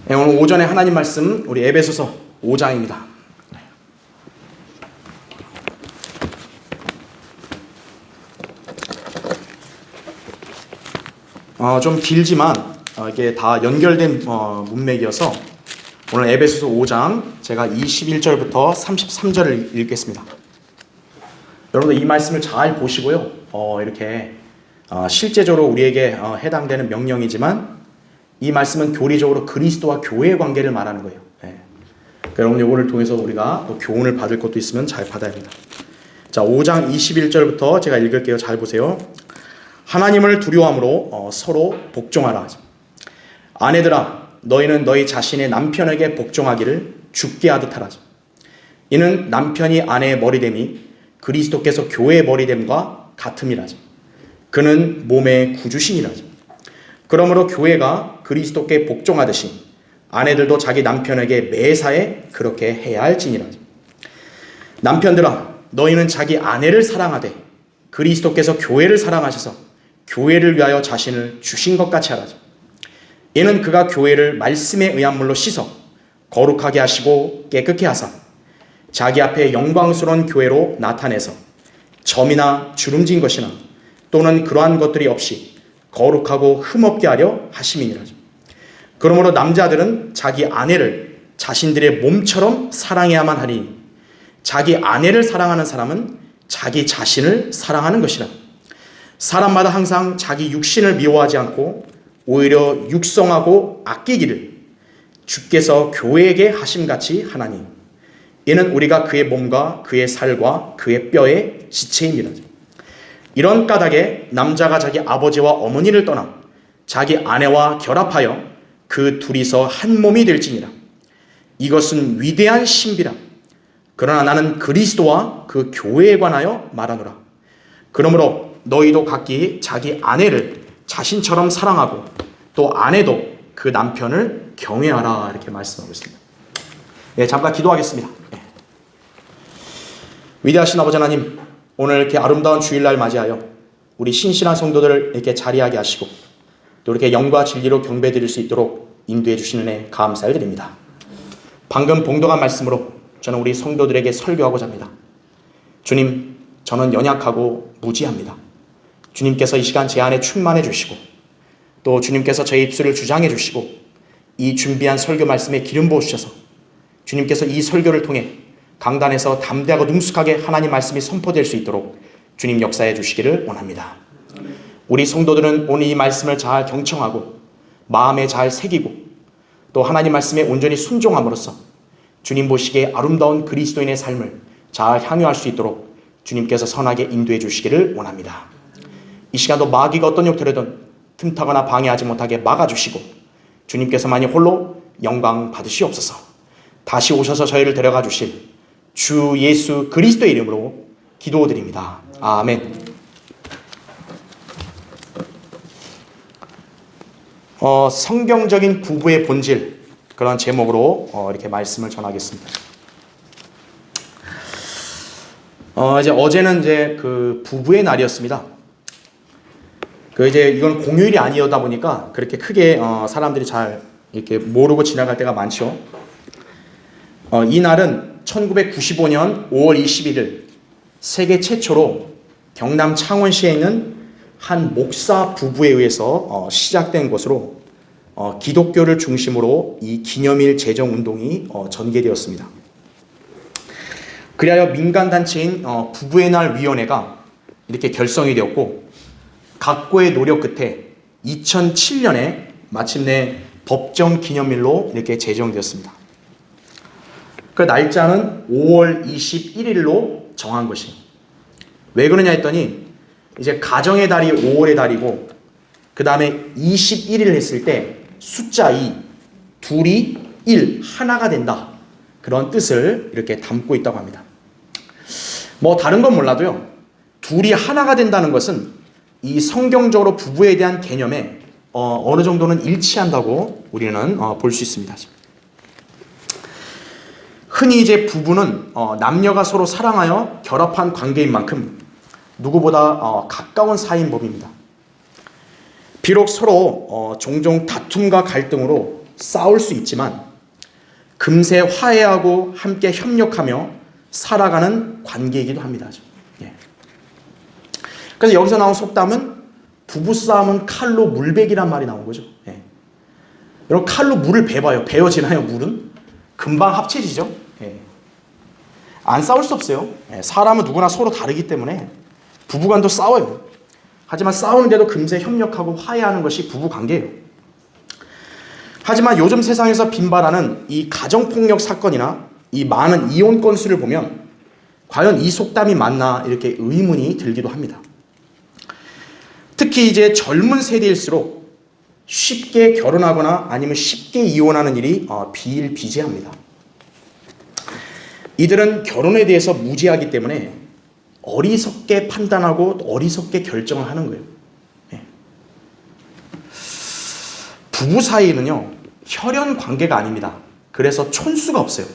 네, 오늘 오전에 하나님 말씀 우리 에베소서 5장입니다. 좀 길지만 이게 다 연결된 문맥이어서 오늘 에베소서 5장 제가 21절부터 33절을 읽겠습니다. 여러분들 이 말씀을 잘 보시고요. 이렇게 실제적으로 우리에게 해당되는 명령이지만 이 말씀은 교리적으로 그리스도와 교회의 관계를 말하는 거예요. 그러니까 여러분 이거를 통해서 우리가 또 교훈을 받을 것도 있으면 잘 받아야 합니다. 자, 5장 21절부터 제가 읽을게요. 잘 보세요. 하나님을 두려워함으로 서로 복종하라. 아내들아, 너희는 너희 자신의 남편에게 복종하기를 죽게 하듯 하라. 이는 남편이 아내의 머리됨이 그리스도께서 교회의 머리됨과 같음이라. 그는 몸의 구주시니라. 그러므로 교회가 그리스도께 복종하듯이 아내들도 자기 남편에게 매사에 그렇게 해야 할지니라. 남편들아, 너희는 자기 아내를 사랑하되 그리스도께서 교회를 사랑하셔서 교회를 위하여 자신을 주신 것 같이 하라. 이는 그가 교회를 말씀에 의한 물로 씻어 거룩하게 하시고 깨끗게 하사 자기 앞에 영광스러운 교회로 나타내서 점이나 주름진 것이나 또는 그러한 것들이 없이 거룩하고 흠없게 하려 하심이니라. 그러므로 남자들은 자기 아내를 자신들의 몸처럼 사랑해야만 하니 자기 아내를 사랑하는 사람은 자기 자신을 사랑하는 것이라. 사람마다 항상 자기 육신을 미워하지 않고 오히려 육성하고 아끼기를 주께서 교회에게 하심같이 하나니 이는 우리가 그의 몸과 그의 살과 그의 뼈의 지체입니다. 이런 까닭에 남자가 자기 아버지와 어머니를 떠나 자기 아내와 결합하여 그 둘이서 한 몸이 될지니라. 이것은 위대한 신비라. 그러나 나는 그리스도와 그 교회에 관하여 말하노라. 그러므로 너희도 각기 자기 아내를 자신처럼 사랑하고 또 아내도 그 남편을 경외하라. 이렇게 말씀하고 있습니다. 잠깐 기도하겠습니다. 위대하신 아버지 하나님, 오늘 이렇게 아름다운 주일날 맞이하여 우리 신실한 성도들을 이렇게 자리하게 하시고 또 이렇게 영과 진리로 경배드릴 수 있도록 인도해 주시는 애 감사를 드립니다. 방금 봉독한 말씀으로 저는 우리 성도들에게 설교하고자 합니다. 주님, 저는 연약하고 무지합니다. 주님께서 이 시간 제 안에 충만해 주시고 또 주님께서 제 입술을 주장해 주시고 이 준비한 설교 말씀에 기름 부어주셔서 주님께서 이 설교를 통해 강단에서 담대하고 능숙하게 하나님 말씀이 선포될 수 있도록 주님 역사해 주시기를 원합니다. 우리 성도들은 오늘 이 말씀을 잘 경청하고 마음에 잘 새기고 또 하나님 말씀에 온전히 순종함으로써 주님 보시기에 아름다운 그리스도인의 삶을 잘 향유할 수 있도록 주님께서 선하게 인도해 주시기를 원합니다. 이 시간도 마귀가 어떤 형태로든 틈타거나 방해하지 못하게 막아주시고 주님께서만이 홀로 영광 받으시옵소서. 다시 오셔서 저희를 데려가 주실 주 예수 그리스도의 이름으로 기도드립니다. 아멘. 성경적인 부부의 본질, 그런 제목으로 이렇게 말씀을 전하겠습니다. 이제 어제는 그 부부의 날이었습니다. 이제 이건 공휴일이 아니었다 보니까 그렇게 크게 사람들이 잘 이렇게 모르고 지나갈 때가 많죠. 이 날은 1995년 5월 21일 세계 최초로 경남 창원시에 있는 한 목사 부부에 의해서 시작된 것으로 기독교를 중심으로 이 기념일 제정 운동이 전개되었습니다. 그리하여 민간단체인 부부의 날 위원회가 이렇게 결성이 되었고 각고의 노력 끝에 2007년에 마침내 법정 기념일로 이렇게 제정되었습니다. 그 날짜는 5월 21일로 정한 것이. 왜 그러냐 했더니 이제 가정의 달이 5월의 달이고 그 다음에 21일 했을 때 숫자 2, 둘이 1, 하나가 된다. 그런 뜻을 이렇게 담고 있다고 합니다. 뭐 다른 건 몰라도요. 둘이 하나가 된다는 것은 이 성경적으로 부부에 대한 개념에 어느 정도는 일치한다고 우리는 볼 수 있습니다. 흔히 이제 부부는 남녀가 서로 사랑하여 결합한 관계인 만큼 누구보다 가까운 사이인 법입니다. 비록 서로 종종 다툼과 갈등으로 싸울 수 있지만 금세 화해하고 함께 협력하며 살아가는 관계이기도 합니다. 예. 그래서 여기서 나온 속담은 부부싸움은 칼로 물베기란 말이 나온 거죠. 예. 여러분 칼로 물을 베봐요. 베어지나요? 물은? 금방 합쳐지죠. 예. 안 싸울 수 없어요. 예. 사람은 누구나 서로 다르기 때문에 부부간도 싸워요. 하지만 싸우는데도 금세 협력하고 화해하는 것이 부부관계예요. 하지만 요즘 세상에서 빈발하는 이 가정폭력 사건이나 이 많은 이혼 건수를 보면 과연 이 속담이 맞나 이렇게 의문이 들기도 합니다. 특히 이제 젊은 세대일수록 쉽게 결혼하거나 아니면 쉽게 이혼하는 일이 비일비재합니다. 이들은 결혼에 대해서 무지하기 때문에 어리석게 판단하고 어리석게 결정을 하는 거예요. 네. 부부 사이는요, 혈연 관계가 아닙니다. 그래서 촌수가 없어요.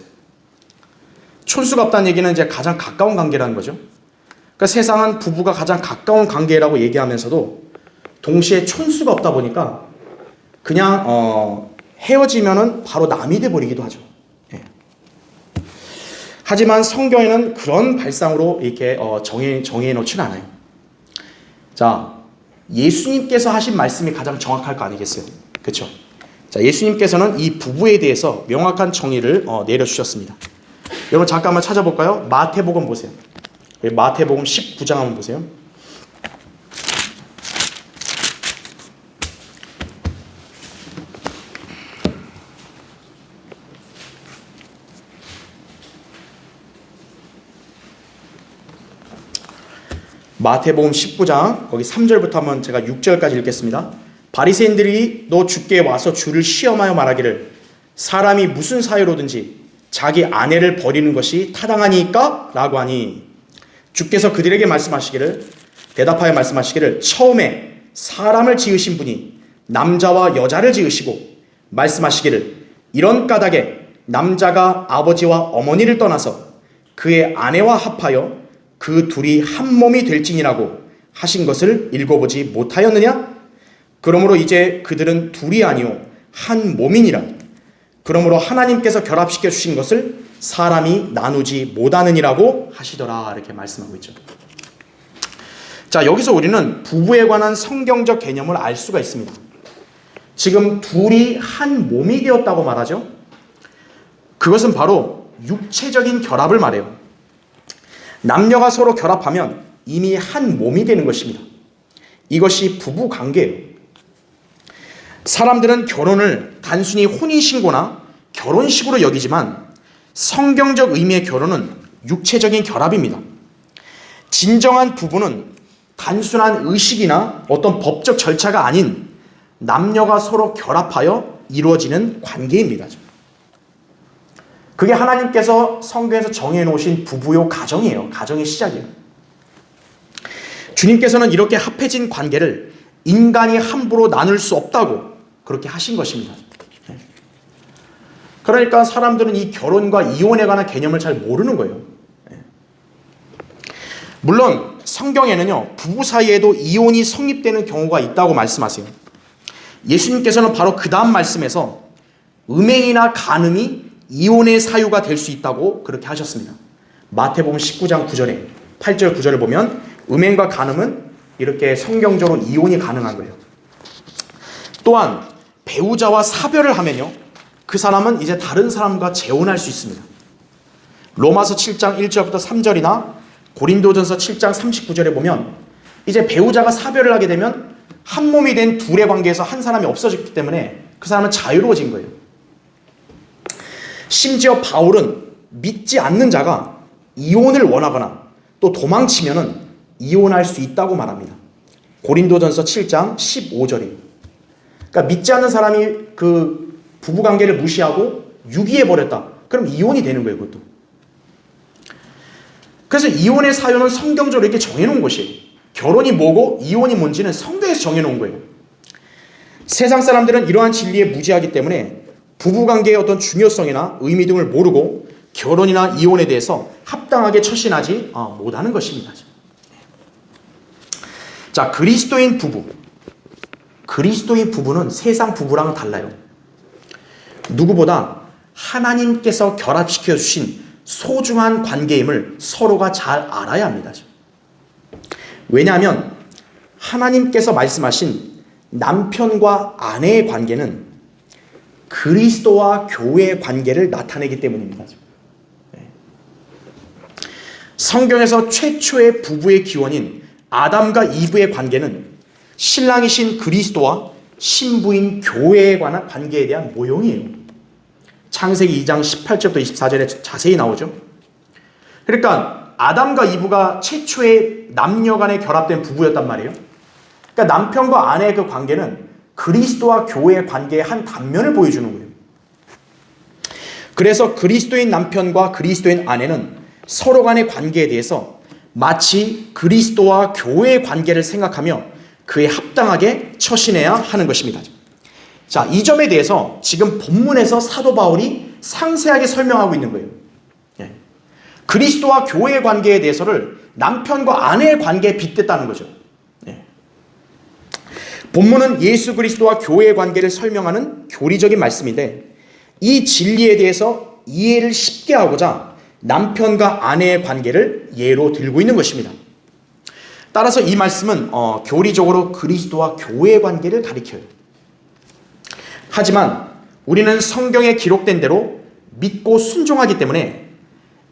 촌수가 없다는 얘기는 이제 가장 가까운 관계라는 거죠. 그러니까 세상은 부부가 가장 가까운 관계라고 얘기하면서도 동시에 촌수가 없다 보니까 그냥 헤어지면은 바로 남이 돼 버리기도 하죠. 네. 하지만 성경에는 그런 발상으로 이렇게 정해 놓지는 않아요. 자, 예수님께서 하신 말씀이 가장 정확할 거 아니겠어요? 그렇죠? 자, 예수님께서는 이 부부에 대해서 명확한 정의를 내려주셨습니다. 여러분 잠깐만 찾아볼까요? 마태복음 보세요. 마태복음 19장 한번 보세요. 마태복음 19장 거기 3절부터 한번 제가 6절까지 읽겠습니다. 바리새인들이 너 주께 와서 주를 시험하여 말하기를 사람이 무슨 사유로든지 자기 아내를 버리는 것이 타당하니까? 라고 하니 주께서 그들에게 대답하여 말씀하시기를 처음에 사람을 지으신 분이 남자와 여자를 지으시고 말씀하시기를 이런 까닭에 남자가 아버지와 어머니를 떠나서 그의 아내와 합하여 그 둘이 한 몸이 될지니라고 하신 것을 읽어보지 못하였느냐? 그러므로 이제 그들은 둘이 아니요 한 몸이니라. 그러므로 하나님께서 결합시켜 주신 것을 사람이 나누지 못하느니라고 하시더라. 이렇게 말씀하고 있죠. 자, 여기서 우리는 부부에 관한 성경적 개념을 알 수가 있습니다. 지금 둘이 한 몸이 되었다고 말하죠. 그것은 바로 육체적인 결합을 말해요. 남녀가 서로 결합하면 이미 한 몸이 되는 것입니다. 이것이 부부 관계예요. 사람들은 결혼을 단순히 혼인신고나 결혼식으로 여기지만 성경적 의미의 결혼은 육체적인 결합입니다. 진정한 부부는 단순한 의식이나 어떤 법적 절차가 아닌 남녀가 서로 결합하여 이루어지는 관계입니다. 그게 하나님께서 성경에서 정해놓으신 부부요 가정이에요. 가정의 시작이에요. 주님께서는 이렇게 합해진 관계를 인간이 함부로 나눌 수 없다고 그렇게 하신 것입니다. 그러니까 사람들은 이 결혼과 이혼에 관한 개념을 잘 모르는 거예요. 물론 성경에는요 부부 사이에도 이혼이 성립되는 경우가 있다고 말씀하세요. 예수님께서는 바로 그 다음 말씀에서 음행이나 간음이 이혼의 사유가 될 수 있다고 그렇게 하셨습니다. 마태복음 19장 9절에 8절 9절을 보면 음행과 간음은 이렇게 성경적으로 이혼이 가능한 거예요. 또한 배우자와 사별을 하면요 그 사람은 이제 다른 사람과 재혼할 수 있습니다. 로마서 7장 1절부터 3절이나 고린도전서 7장 39절에 보면 이제 배우자가 사별을 하게 되면 한 몸이 된 둘의 관계에서 한 사람이 없어졌기 때문에 그 사람은 자유로워진 거예요. 심지어 바울은 믿지 않는 자가 이혼을 원하거나 또 도망치면은 이혼할 수 있다고 말합니다. 고린도전서 7장 15절이에요. 그러니까 믿지 않는 사람이 그 부부관계를 무시하고 유기해버렸다. 그럼 이혼이 되는 거예요, 그것도. 그래서 이혼의 사유는 성경적으로 이렇게 정해놓은 것이에요. 결혼이 뭐고 이혼이 뭔지는 성경에서 정해놓은 거예요. 세상 사람들은 이러한 진리에 무지하기 때문에 부부관계의 어떤 중요성이나 의미 등을 모르고 결혼이나 이혼에 대해서 합당하게 처신하지 못하는 것입니다. 자, 그리스도인 부부는 세상 부부랑은 달라요. 누구보다 하나님께서 결합시켜 주신 소중한 관계임을 서로가 잘 알아야 합니다. 왜냐하면 하나님께서 말씀하신 남편과 아내의 관계는 그리스도와 교회의 관계를 나타내기 때문입니다. 성경에서 최초의 부부의 기원인 아담과 이브의 관계는 신랑이신 그리스도와 신부인 교회에 관한 관계에 대한 모형이에요. 창세기 2장 18절부터 24절에 자세히 나오죠. 그러니까 아담과 이브가 최초의 남녀 간에 결합된 부부였단 말이에요. 그러니까 남편과 아내의 그 관계는 그리스도와 교회의 관계의 한 단면을 보여주는 거예요. 그래서 그리스도인 남편과 그리스도인 아내는 서로 간의 관계에 대해서 마치 그리스도와 교회의 관계를 생각하며 그에 합당하게 처신해야 하는 것입니다. 자, 이 점에 대해서 지금 본문에서 사도 바울이 상세하게 설명하고 있는 거예요. 그리스도와 교회의 관계에 대해서를 남편과 아내의 관계에 빗댔다는 거죠. 본문은 예수 그리스도와 교회의 관계를 설명하는 교리적인 말씀인데, 이 진리에 대해서 이해를 쉽게 하고자 남편과 아내의 관계를 예로 들고 있는 것입니다. 따라서 이 말씀은 교리적으로 그리스도와 교회의 관계를 가리켜요. 하지만 우리는 성경에 기록된 대로 믿고 순종하기 때문에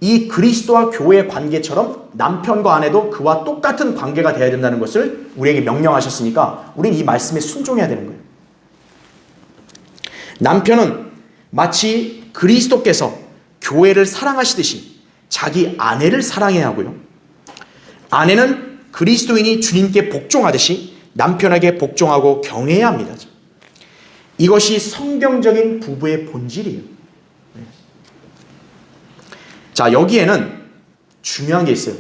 이 그리스도와 교회의 관계처럼 남편과 아내도 그와 똑같은 관계가 되어야 된다는 것을 우리에게 명령하셨으니까 우리는 이 말씀에 순종해야 되는 거예요. 남편은 마치 그리스도께서 교회를 사랑하시듯이 자기 아내를 사랑해야 하고요. 아내는 그리스도인이 주님께 복종하듯이 남편에게 복종하고 경외해야 합니다. 이것이 성경적인 부부의 본질이에요. 자, 여기에는 중요한 게 있어요.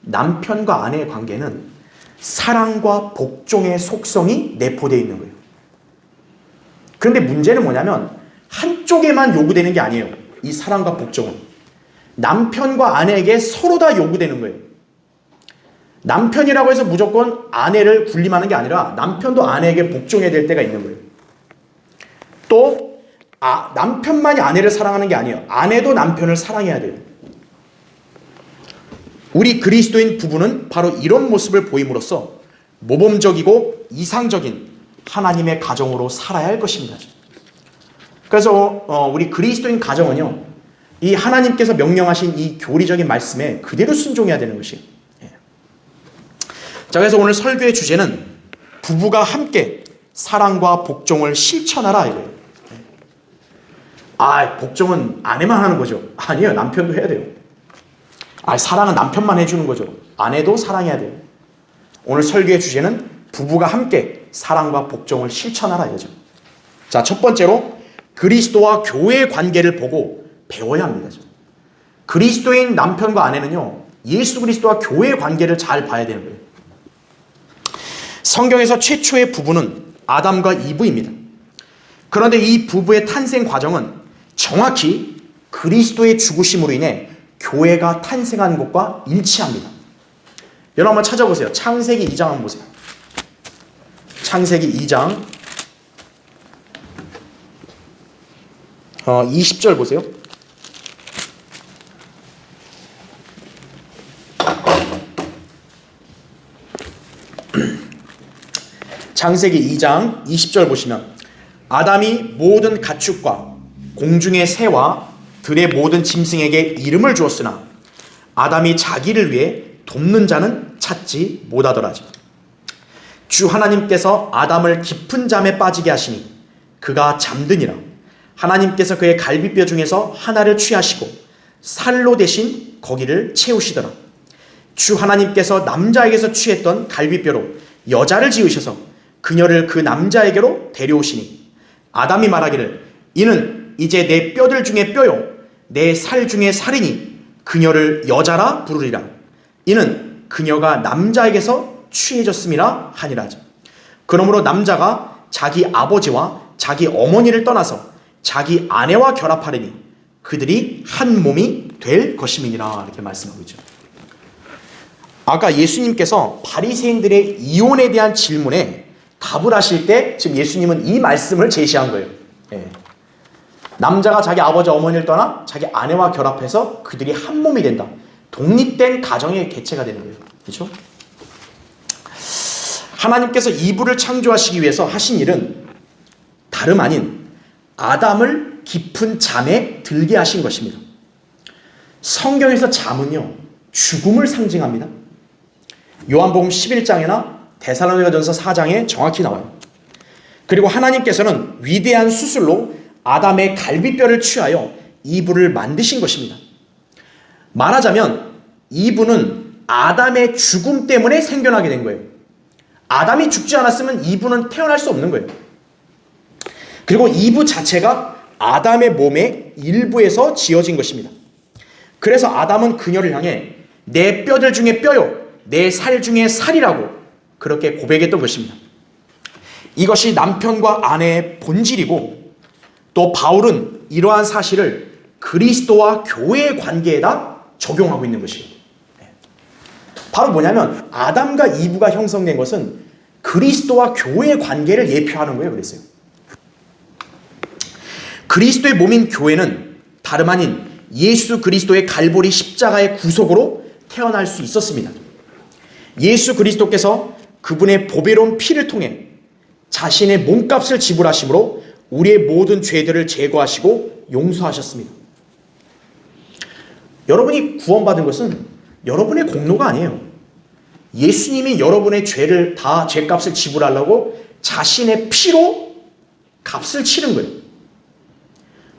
남편과 아내의 관계는 사랑과 복종의 속성이 내포되어 있는 거예요. 그런데 문제는 뭐냐면 한쪽에만 요구되는 게 아니에요. 이 사랑과 복종은 남편과 아내에게 서로 다 요구되는 거예요. 남편이라고 해서 무조건 아내를 군림하는 게 아니라 남편도 아내에게 복종해야 될 때가 있는 거예요. 또 남편만이 아내를 사랑하는 게 아니에요. 아내도 남편을 사랑해야 돼요. 우리 그리스도인 부부는 바로 이런 모습을 보임으로써 모범적이고 이상적인 하나님의 가정으로 살아야 할 것입니다. 그래서 우리 그리스도인 가정은요, 이 하나님께서 명령하신 이 교리적인 말씀에 그대로 순종해야 되는 것이에요. 자, 그래서 오늘 설교의 주제는 부부가 함께 사랑과 복종을 실천하라 이거예요. 복종은 아내만 하는 거죠. 아니에요. 남편도 해야 돼요. 사랑은 남편만 해주는 거죠. 아내도 사랑해야 돼요. 오늘 설교의 주제는 부부가 함께 사랑과 복종을 실천하라 이거죠. 자, 첫 번째로 그리스도와 교회의 관계를 보고 배워야 합니다. 그리스도인 남편과 아내는요, 예수 그리스도와 교회의 관계를 잘 봐야 되는 거예요. 성경에서 최초의 부부는 아담과 이브입니다. 그런데 이 부부의 탄생 과정은 정확히 그리스도의 죽으심으로 인해 교회가 탄생한 것과 일치합니다. 여러분 한번 찾아보세요. 창세기 2장 한번 보세요. 창세기 2장 20절 보세요. 창세기 2장 20절 보시면 아담이 모든 가축과 공중의 새와 들의 모든 짐승에게 이름을 주었으나 아담이 자기를 위해 돕는 자는 찾지 못하더라. 주 하나님께서 아담을 깊은 잠에 빠지게 하시니 그가 잠드니라. 하나님께서 그의 갈비뼈 중에서 하나를 취하시고 살로 대신 거기를 채우시더라. 주 하나님께서 남자에게서 취했던 갈비뼈로 여자를 지으셔서 그녀를 그 남자에게로 데려오시니 아담이 말하기를 이는 이제 내 뼈들 중에 뼈요 내 살 중에 살이니 그녀를 여자라 부르리라. 이는 그녀가 남자에게서 취해졌음이라 하니라. 그러므로 남자가 자기 아버지와 자기 어머니를 떠나서 자기 아내와 결합하리니 그들이 한 몸이 될 것임이니라. 이렇게 말씀하고 있죠. 아까 예수님께서 바리새인들의 이혼에 대한 질문에 답을 하실 때 지금 예수님은 이 말씀을 제시한 거예요. 남자가 자기 아버지 어머니를 떠나 자기 아내와 결합해서 그들이 한 몸이 된다. 독립된 가정의 개체가 되는 거예요. 그렇죠? 하나님께서 이브를 창조하시기 위해서 하신 일은 다름 아닌 아담을 깊은 잠에 들게 하신 것입니다. 성경에서 잠은요, 죽음을 상징합니다. 요한복음 11장이나 데살로니가전서 4장에 정확히 나와요. 그리고 하나님께서는 위대한 수술로 아담의 갈비뼈를 취하여 이브를 만드신 것입니다. 말하자면 이브는 아담의 죽음 때문에 생겨나게 된 거예요. 아담이 죽지 않았으면 이브는 태어날 수 없는 거예요. 그리고 이브 자체가 아담의 몸의 일부에서 지어진 것입니다. 그래서 아담은 그녀를 향해 내 뼈들 중에 뼈요, 내 살 중에 살이라고 그렇게 고백했던 것입니다. 이것이 남편과 아내의 본질이고, 또 바울은 이러한 사실을 그리스도와 교회의 관계에다 적용하고 있는 것이에요. 바로 뭐냐면 아담과 이브가 형성된 것은 그리스도와 교회의 관계를 예표하는 거예요. 그랬어요. 그리스도의 몸인 교회는 다름 아닌 예수 그리스도의 갈보리 십자가의 구속으로 태어날 수 있었습니다. 예수 그리스도께서 그분의 보배로운 피를 통해 자신의 몸값을 지불하심으로 우리의 모든 죄들을 제거하시고 용서하셨습니다. 여러분이 구원받은 것은 여러분의 공로가 아니에요. 예수님이 여러분의 죄를 다 죄값을 지불하려고 자신의 피로 값을 치른 거예요.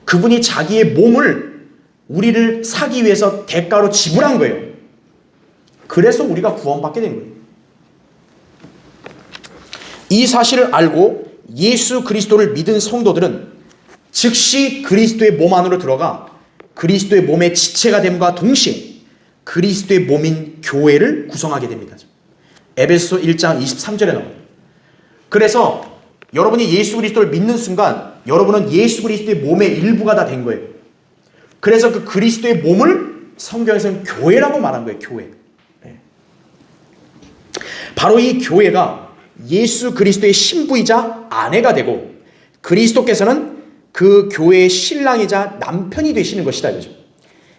그분이 자기의 몸을 우리를 사기 위해서 대가로 지불한 거예요. 그래서 우리가 구원받게 된 거예요. 이 사실을 알고 예수 그리스도를 믿은 성도들은 즉시 그리스도의 몸 안으로 들어가 그리스도의 몸의 지체가 됨과 동시에 그리스도의 몸인 교회를 구성하게 됩니다. 에베소 1장 23절에 나옵니다. 그래서 여러분이 예수 그리스도를 믿는 순간 여러분은 예수 그리스도의 몸의 일부가 다 된 거예요. 그래서 그 그리스도의 몸을 성경에서는 교회라고 말한 거예요. 교회. 바로 이 교회가 예수 그리스도의 신부이자 아내가 되고 그리스도께서는 그 교회의 신랑이자 남편이 되시는 것이다. 이거죠.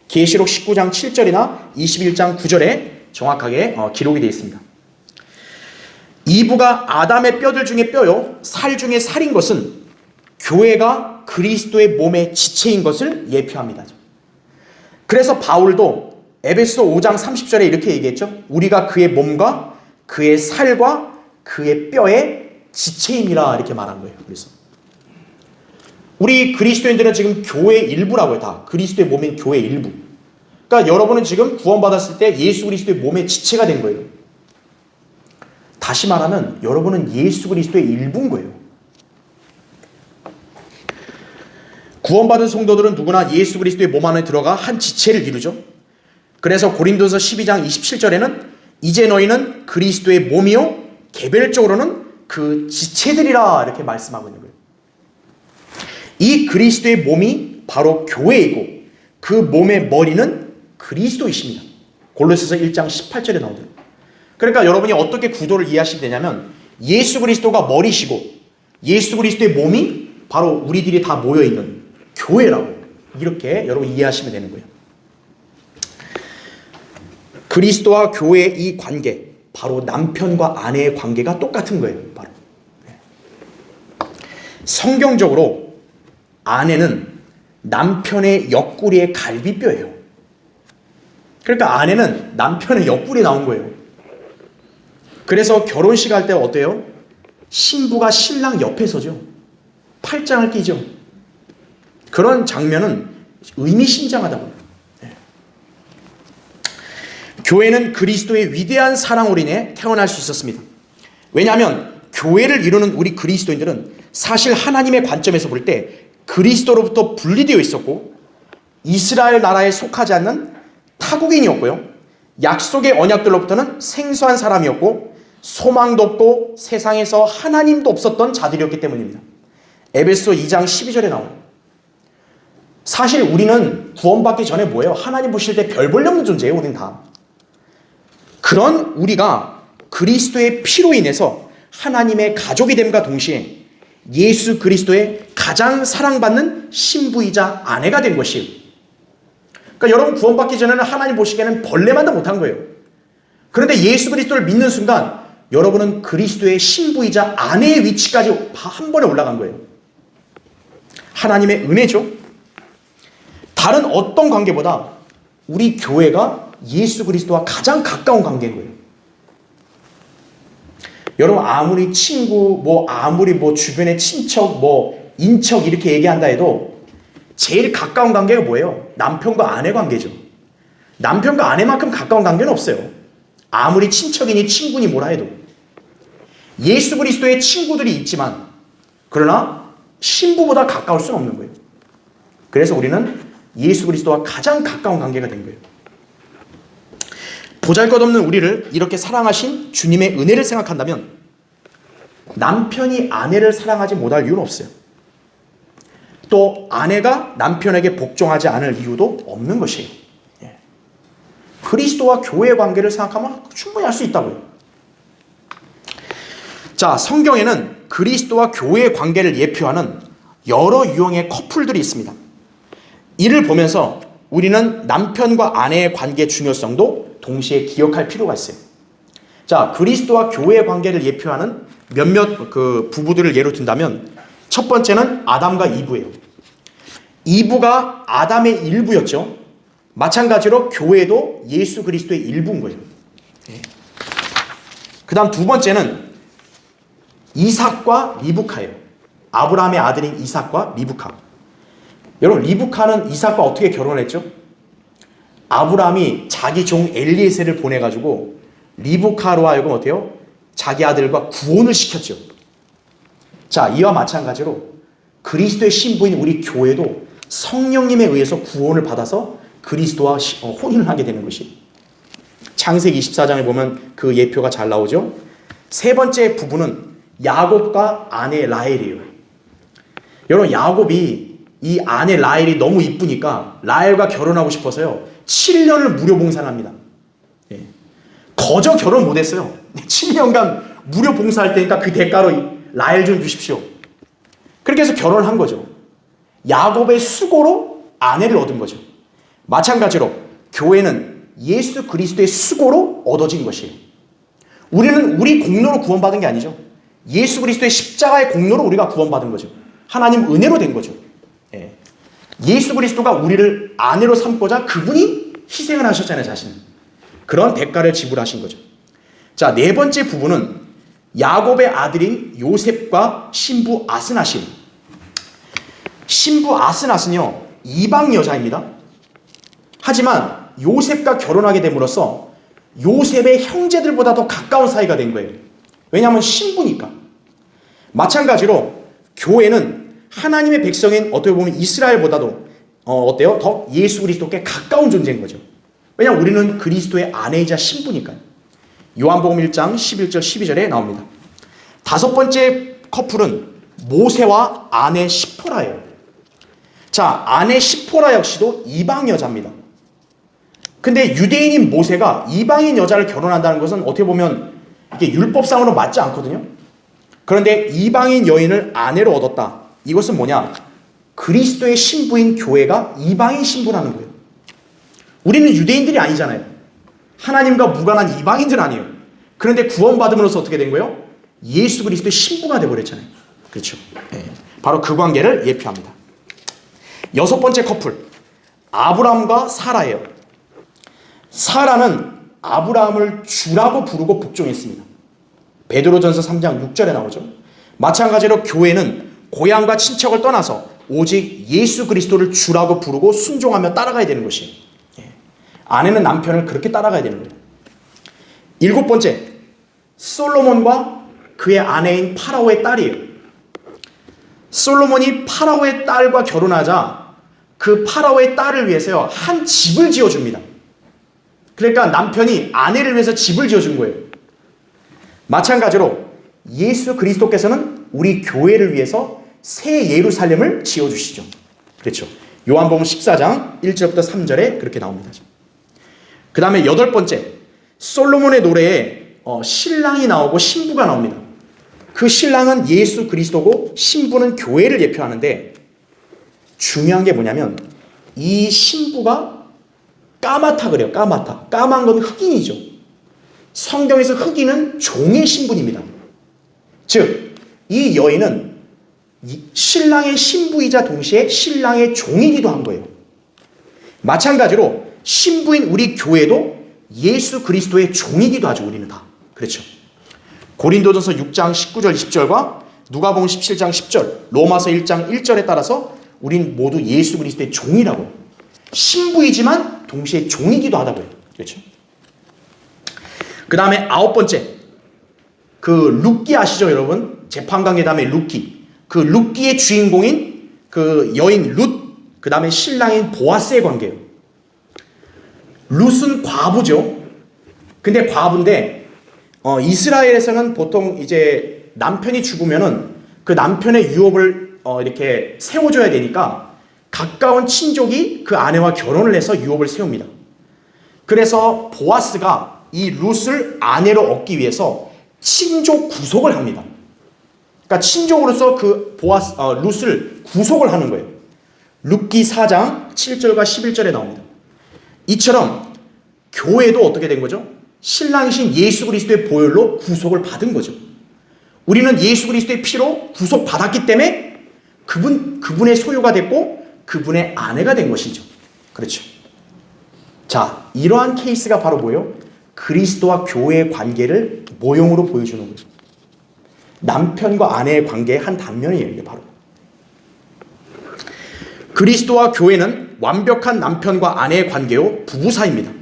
계시록 19장 7절이나 21장 9절에 정확하게 기록이 되어 있습니다. 이브가 아담의 뼈들 중에 뼈요 살 중에 살인 것은 교회가 그리스도의 몸의 지체인 것을 예표합니다. 그래서 바울도 에베소 5장 30절에 이렇게 얘기했죠. 우리가 그의 몸과 그의 살과 그의 뼈의 지체임이라 이렇게 말한 거예요. 그래서 우리 그리스도인들은 지금 교회의 일부라고요. 다 그리스도의 몸인 교회의 일부. 그러니까 여러분은 지금 구원받았을 때 예수 그리스도의 몸의 지체가 된 거예요. 다시 말하면 여러분은 예수 그리스도의 일부인 거예요. 구원받은 성도들은 누구나 예수 그리스도의 몸 안에 들어가 한 지체를 이루죠. 그래서 고린도서 12장 27절에는 이제 너희는 그리스도의 몸이요 개별적으로는 그 지체들이라 이렇게 말씀하고 있는 거예요. 이 그리스도의 몸이 바로 교회이고 그 몸의 머리는 그리스도이십니다. 골로새서 1장 18절에 나오죠. 그러니까 여러분이 어떻게 구도를 이해하시면 되냐면 예수 그리스도가 머리시고 예수 그리스도의 몸이 바로 우리들이 다 모여있는 교회라고 이렇게 여러분 이해하시면 되는 거예요. 그리스도와 교회의 이 관계, 바로 남편과 아내의 관계가 똑같은 거예요. 바로 성경적으로 아내는 남편의 옆구리의 갈비뼈예요. 그러니까 아내는 남편의 옆구리에 나온 거예요. 그래서 결혼식 할 때 어때요? 신부가 신랑 옆에 서죠. 팔짱을 끼죠. 그런 장면은 의미심장하다고요. 교회는 그리스도의 위대한 사랑으로 인해 태어날 수 있었습니다. 왜냐하면 교회를 이루는 우리 그리스도인들은 사실 하나님의 관점에서 볼 때 그리스도로부터 분리되어 있었고 이스라엘 나라에 속하지 않는 타국인이었고요. 약속의 언약들로부터는 생소한 사람이었고 소망도 없고 세상에서 하나님도 없었던 자들이었기 때문입니다. 에베소 2장 12절에 나와요. 사실 우리는 구원받기 전에 뭐예요? 하나님 보실 때 별 볼 없는 존재예요. 우리는 다. 그런 우리가 그리스도의 피로 인해서 하나님의 가족이 됨과 동시에 예수 그리스도의 가장 사랑받는 신부이자 아내가 된 것이에요. 그러니까 여러분 구원받기 전에는 하나님 보시기에는 벌레만도 못한 거예요. 그런데 예수 그리스도를 믿는 순간 여러분은 그리스도의 신부이자 아내의 위치까지 한 번에 올라간 거예요. 하나님의 은혜죠. 다른 어떤 관계보다 우리 교회가 예수 그리스도와 가장 가까운 관계인 거예요. 여러분 아무리 친구, 아무리 주변의 친척, 인척 이렇게 얘기한다 해도 제일 가까운 관계가 뭐예요? 남편과 아내 관계죠. 남편과 아내만큼 가까운 관계는 없어요. 아무리 친척이니 친구니 뭐라 해도. 예수 그리스도의 친구들이 있지만 그러나 신부보다 가까울 수는 없는 거예요. 그래서 우리는 예수 그리스도와 가장 가까운 관계가 된 거예요. 보잘것없는 우리를 이렇게 사랑하신 주님의 은혜를 생각한다면 남편이 아내를 사랑하지 못할 이유는 없어요. 또 아내가 남편에게 복종하지 않을 이유도 없는 것이에요. 그리스도와 교회의 관계를 생각하면 충분히 할 수 있다고요. 자, 성경에는 그리스도와 교회의 관계를 예표하는 여러 유형의 커플들이 있습니다. 이를 보면서 우리는 남편과 아내의 관계의 중요성도 동시에 기억할 필요가 있어요. 자, 그리스도와 교회의 관계를 예표하는 몇몇 부부들을 예로 든다면 첫 번째는 아담과 이브예요. 이브가 아담의 일부였죠. 마찬가지로 교회도 예수 그리스도의 일부인 거예요. 그 다음 두 번째는 이삭과 리브카예요. 아브라함의 아들인 이삭과 리브카. 여러분 리브카는 이삭과 어떻게 결혼했죠? 아브라함이 자기 종 엘리에셀을 보내가지고 리브카로 하여금 어때요? 자기 아들과 구원을 시켰죠. 자, 이와 마찬가지로 그리스도의 신부인 우리 교회도 성령님에 의해서 구원을 받아서 그리스도와 혼인을 하게 되는 것이 창세기 24장에 보면 그 예표가 잘 나오죠. 세 번째 부부는 야곱과 아내 라헬이에요. 여러분 야곱이 이 아내 라헬이 너무 이쁘니까 라헬과 결혼하고 싶어서요 7년을 무료 봉사합니다. 거저 결혼 못했어요. 7년간 무료 봉사할 테니까 그 대가로 라헬 좀 주십시오. 그렇게 해서 결혼을 한 거죠. 야곱의 수고로 아내를 얻은 거죠. 마찬가지로 교회는 예수 그리스도의 수고로 얻어진 것이에요. 우리는 우리 공로로 구원받은 게 아니죠. 예수 그리스도의 십자가의 공로로 우리가 구원받은 거죠. 하나님 은혜로 된 거죠. 예수 그리스도가 우리를 아내로 삼고자 그분이 희생을 하셨잖아요, 자신은. 그런 대가를 지불하신 거죠. 자, 네 번째 부분은 야곱의 아들인 요셉과 신부 아스낫이에요. 신부 아스낫은요, 이방 여자입니다. 하지만 요셉과 결혼하게 됨으로써 요셉의 형제들보다 더 가까운 사이가 된 거예요. 왜냐하면 신부니까. 마찬가지로 교회는 하나님의 백성인 어떻게 보면 이스라엘보다도 어때요? 더 예수 그리스도께 가까운 존재인 거죠. 왜냐하면 우리는 그리스도의 아내이자 신부니까요. 요한복음 1장 11절 12절에 나옵니다. 다섯 번째 커플은 모세와 아내 시포라예요. 자, 아내 시포라 역시도 이방 여자입니다. 근데 유대인인 모세가 이방인 여자를 결혼한다는 것은 어떻게 보면 이게 율법상으로 맞지 않거든요. 그런데 이방인 여인을 아내로 얻었다. 이것은 뭐냐? 그리스도의 신부인 교회가 이방인 신부라는 거예요. 우리는 유대인들이 아니잖아요. 하나님과 무관한 이방인들 아니에요. 그런데 구원받음으로써 어떻게 된 거예요? 예수 그리스도의 신부가 되어버렸잖아요. 그렇죠. 바로 그 관계를 예표합니다. 여섯 번째 커플, 아브라함과 사라예요. 사라는 아브라함을 주라고 부르고 복종했습니다. 베드로전서 3장 6절에 나오죠. 마찬가지로 교회는 고향과 친척을 떠나서 오직 예수 그리스도를 주라고 부르고 순종하며 따라가야 되는 것이에요. 아내는 남편을 그렇게 따라가야 되는 거예요. 일곱 번째, 솔로몬과 그의 아내인 파라오의 딸이에요. 솔로몬이 파라오의 딸과 결혼하자 그 파라오의 딸을 위해서요 한 집을 지어줍니다. 그러니까 남편이 아내를 위해서 집을 지어준 거예요. 마찬가지로 예수 그리스도께서는 우리 교회를 위해서 새 예루살렘을 지어주시죠. 그렇죠. 요한복음 14장 1절부터 3절에 그렇게 나옵니다. 그 다음에 여덟 번째, 솔로몬의 노래에 신랑이 나오고 신부가 나옵니다. 그 신랑은 예수 그리스도고 신부는 교회를 예표하는데, 중요한 게 뭐냐면 이 신부가 까맣다 그래요. 까맣다. 까만 건 흑인이죠. 성경에서 흑인은 종의 신분입니다. 즉, 이 여인은 신랑의 신부이자 동시에 신랑의 종이기도 한 거예요. 마찬가지로 신부인 우리 교회도 예수 그리스도의 종이기도 하죠. 우리는 다. 그렇죠. 고린도전서 6장 19절 20절과 누가복음 17장 10절, 로마서 1장 1절에 따라서 우린 모두 예수 그리스도의 종이라고. 신부이지만 동시에 종이기도 하다고요. 그렇죠? 그 다음에 9번째, 그 룻기 아시죠, 여러분? 재판관계담의 룻기. 그 룻기의 주인공인 그 여인 룻, 그 다음에 신랑인 보아스의 관계예요. 룻은 과부죠. 근데 과부인데 이스라엘에서는 보통 이제 남편이 죽으면은 그 남편의 유업을 이렇게 세워줘야 되니까 가까운 친족이 그 아내와 결혼을 해서 유업을 세웁니다. 그래서 보아스가 이 룻을 아내로 얻기 위해서 친족 구속을 합니다. 그러니까 친족으로서 그 룻을 구속을 하는 거예요. 룻기 4장 7절과 11절에 나옵니다. 이처럼 교회도 어떻게 된 거죠? 신랑이신 예수 그리스도의 보혈로 구속을 받은 거죠. 우리는 예수 그리스도의 피로 구속받았기 때문에 그분의 소유가 됐고 그분의 아내가 된 것이죠. 그렇죠. 자, 이러한 케이스가 바로 뭐예요? 그리스도와 교회의 관계를 모형으로 보여주는 거죠. 남편과 아내의 관계의 한 단면이에요. 이게 바로. 그리스도와 교회는 완벽한 남편과 아내의 관계요, 부부 사이입니다.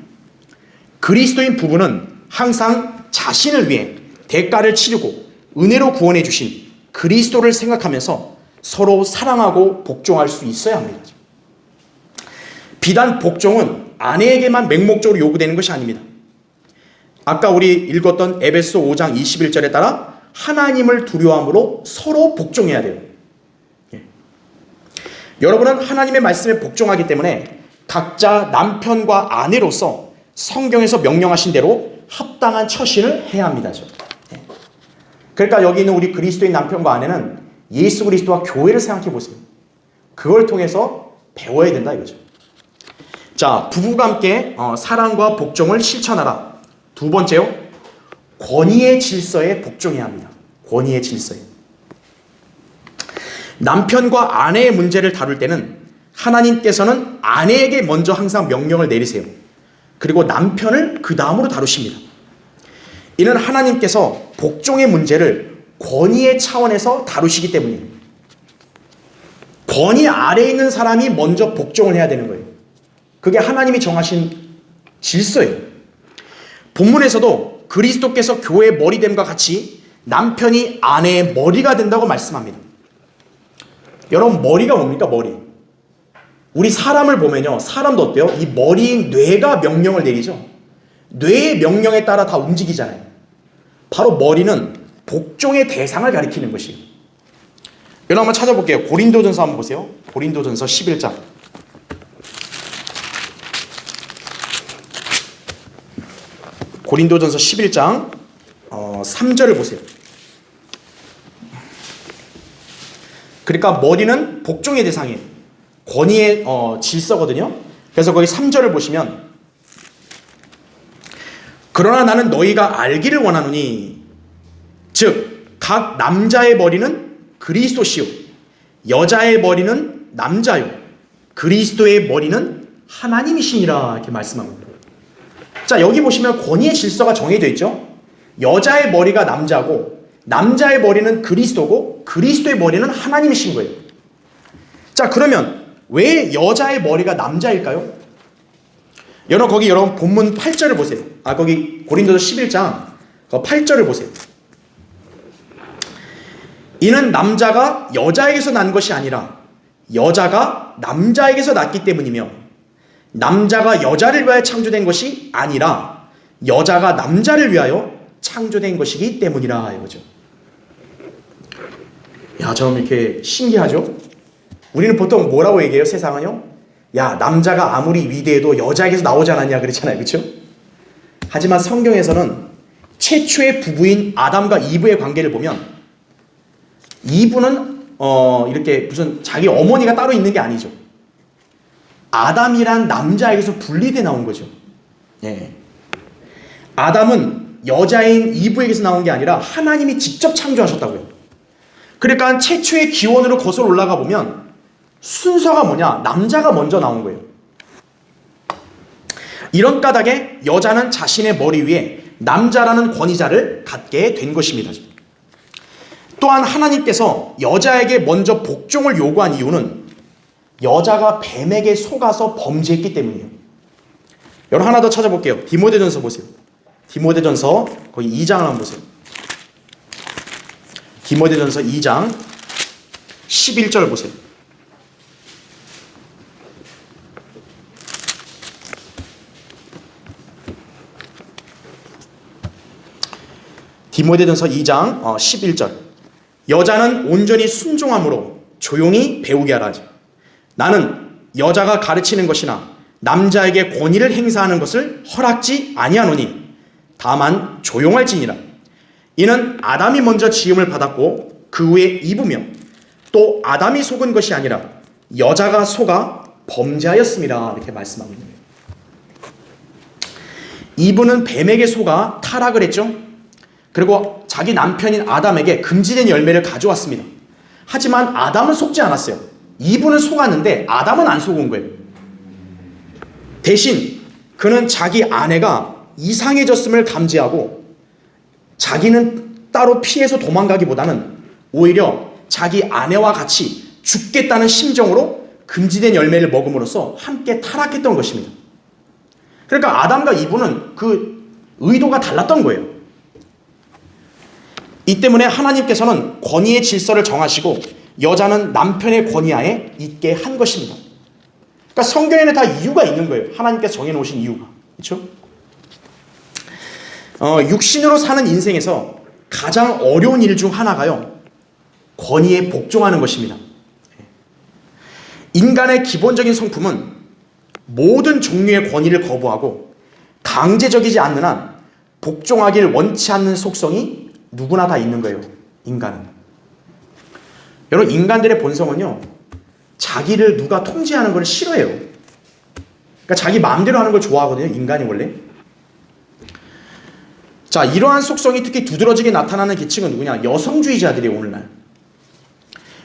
그리스도인 부부는 항상 자신을 위해 대가를 치르고 은혜로 구원해 주신 그리스도를 생각하면서 서로 사랑하고 복종할 수 있어야 합니다. 비단 복종은 아내에게만 맹목적으로 요구되는 것이 아닙니다. 아까 우리 읽었던 에베소 5장 21절에 따라 하나님을 두려워함으로 서로 복종해야 돼요. 여러분은 하나님의 말씀에 복종하기 때문에 각자 남편과 아내로서 성경에서 명령하신 대로 합당한 처신을 해야 합니다. 그러니까 여기 있는 우리 그리스도인 남편과 아내는 예수 그리스도와 교회를 생각해 보세요. 그걸 통해서 배워야 된다 이거죠. 자, 부부가 함께 사랑과 복종을 실천하라. 두 번째요, 권위의 질서에 복종해야 합니다. 권위의 질서에. 남편과 아내의 문제를 다룰 때는 하나님께서는 아내에게 먼저 항상 명령을 내리세요. 그리고 남편을 그 다음으로 다루십니다. 이는 하나님께서 복종의 문제를 권위의 차원에서 다루시기 때문이에요. 권위 아래에 있는 사람이 먼저 복종을 해야 되는 거예요. 그게 하나님이 정하신 질서예요. 본문에서도 그리스도께서 교회의 머리됨과 같이 남편이 아내의 머리가 된다고 말씀합니다. 여러분, 머리가 뭡니까? 머리. 우리 사람을 보면요, 사람도 어때요? 이 머리인 뇌가 명령을 내리죠. 뇌의 명령에 따라 다 움직이잖아요. 바로 머리는 복종의 대상을 가리키는 것이에요. 여러분 한번 찾아볼게요. 고린도전서 한번 보세요. 고린도전서 11장. 고린도전서 11장 3절을 보세요. 그러니까 머리는 복종의 대상이에요. 권위의 질서거든요. 그래서 거기 3절을 보시면, 그러나 나는 너희가 알기를 원하노니 즉 각 남자의 머리는 그리스도시요 여자의 머리는 남자요 그리스도의 머리는 하나님이시니라, 이렇게 말씀합니다. 자, 여기 보시면 권위의 질서가 정해져 있죠. 여자의 머리가 남자고 남자의 머리는 그리스도고 그리스도의 머리는 하나님이신 거예요. 자, 그러면 왜 여자의 머리가 남자일까요? 여러분 본문 8절을 보세요. 거기 고린도서 11장 8절을 보세요. 이는 남자가 여자에게서 난 것이 아니라 여자가 남자에게서 났기 때문이며 남자가 여자를 위하여 창조된 것이 아니라 여자가 남자를 위하여 창조된 것이기 때문이라 이거죠. 야, 좀 이렇게 신기하죠? 우리는 보통 뭐라고 얘기해요? 세상은요? 야, 남자가 아무리 위대해도 여자에게서 나오지 않았냐 그랬잖아요. 그렇죠? 하지만 성경에서는 최초의 부부인 아담과 이브의 관계를 보면 이브는 이렇게 무슨 자기 어머니가 따로 있는 게 아니죠. 아담이란 남자에게서 분리돼 나온 거죠. 예. 아담은 여자인 이브에게서 나온 게 아니라 하나님이 직접 창조하셨다고요. 그러니까 최초의 기원으로 거슬러 올라가 보면 순서가 뭐냐? 남자가 먼저 나온 거예요. 이런 까닭에 여자는 자신의 머리 위에 남자라는 권위자를 갖게 된 것입니다. 또한 하나님께서 여자에게 먼저 복종을 요구한 이유는 여자가 뱀에게 속아서 범죄했기 때문이에요. 여러분 하나 더 찾아볼게요. 디모데전서 보세요. 디모데전서 거기 2장을 한번 보세요. 디모데전서 2장 11절 보세요. 디모데전서 2장 11절. 여자는 온전히 순종함으로 조용히 배우게 하라지. 나는 여자가 가르치는 것이나 남자에게 권위를 행사하는 것을 허락지 아니하노니 다만 조용할지니라. 이는 아담이 먼저 지음을 받았고 그 후에 이브며 또 아담이 속은 것이 아니라 여자가 속아 범죄하였습니다. 이렇게 말씀하고 있는 거예요. 이브는 뱀에게 속아 타락을 했죠. 그리고 자기 남편인 아담에게 금지된 열매를 가져왔습니다. 하지만 아담은 속지 않았어요. 이브는 속았는데 아담은 안 속은 거예요. 대신 그는 자기 아내가 이상해졌음을 감지하고 자기는 따로 피해서 도망가기보다는 오히려 자기 아내와 같이 죽겠다는 심정으로 금지된 열매를 먹음으로써 함께 타락했던 것입니다. 그러니까 아담과 이브는 그 의도가 달랐던 거예요. 이 때문에 하나님께서는 권위의 질서를 정하시고 여자는 남편의 권위하에 있게 한 것입니다. 그러니까 성경에는 다 이유가 있는 거예요. 하나님께서 정해놓으신 이유가. 그렇죠? 육신으로 사는 인생에서 가장 어려운 일 중 하나가요, 권위에 복종하는 것입니다. 인간의 기본적인 성품은 모든 종류의 권위를 거부하고 강제적이지 않는 한 복종하길 원치 않는 속성이 누구나 다 있는 거예요. 인간은. 여러분 인간들의 본성은요, 자기를 누가 통제하는 걸 싫어해요. 그러니까 자기 마음대로 하는 걸 좋아하거든요. 인간이 원래. 자, 이러한 속성이 특히 두드러지게 나타나는 계층은 누구냐? 여성주의자들이에요. 오늘날.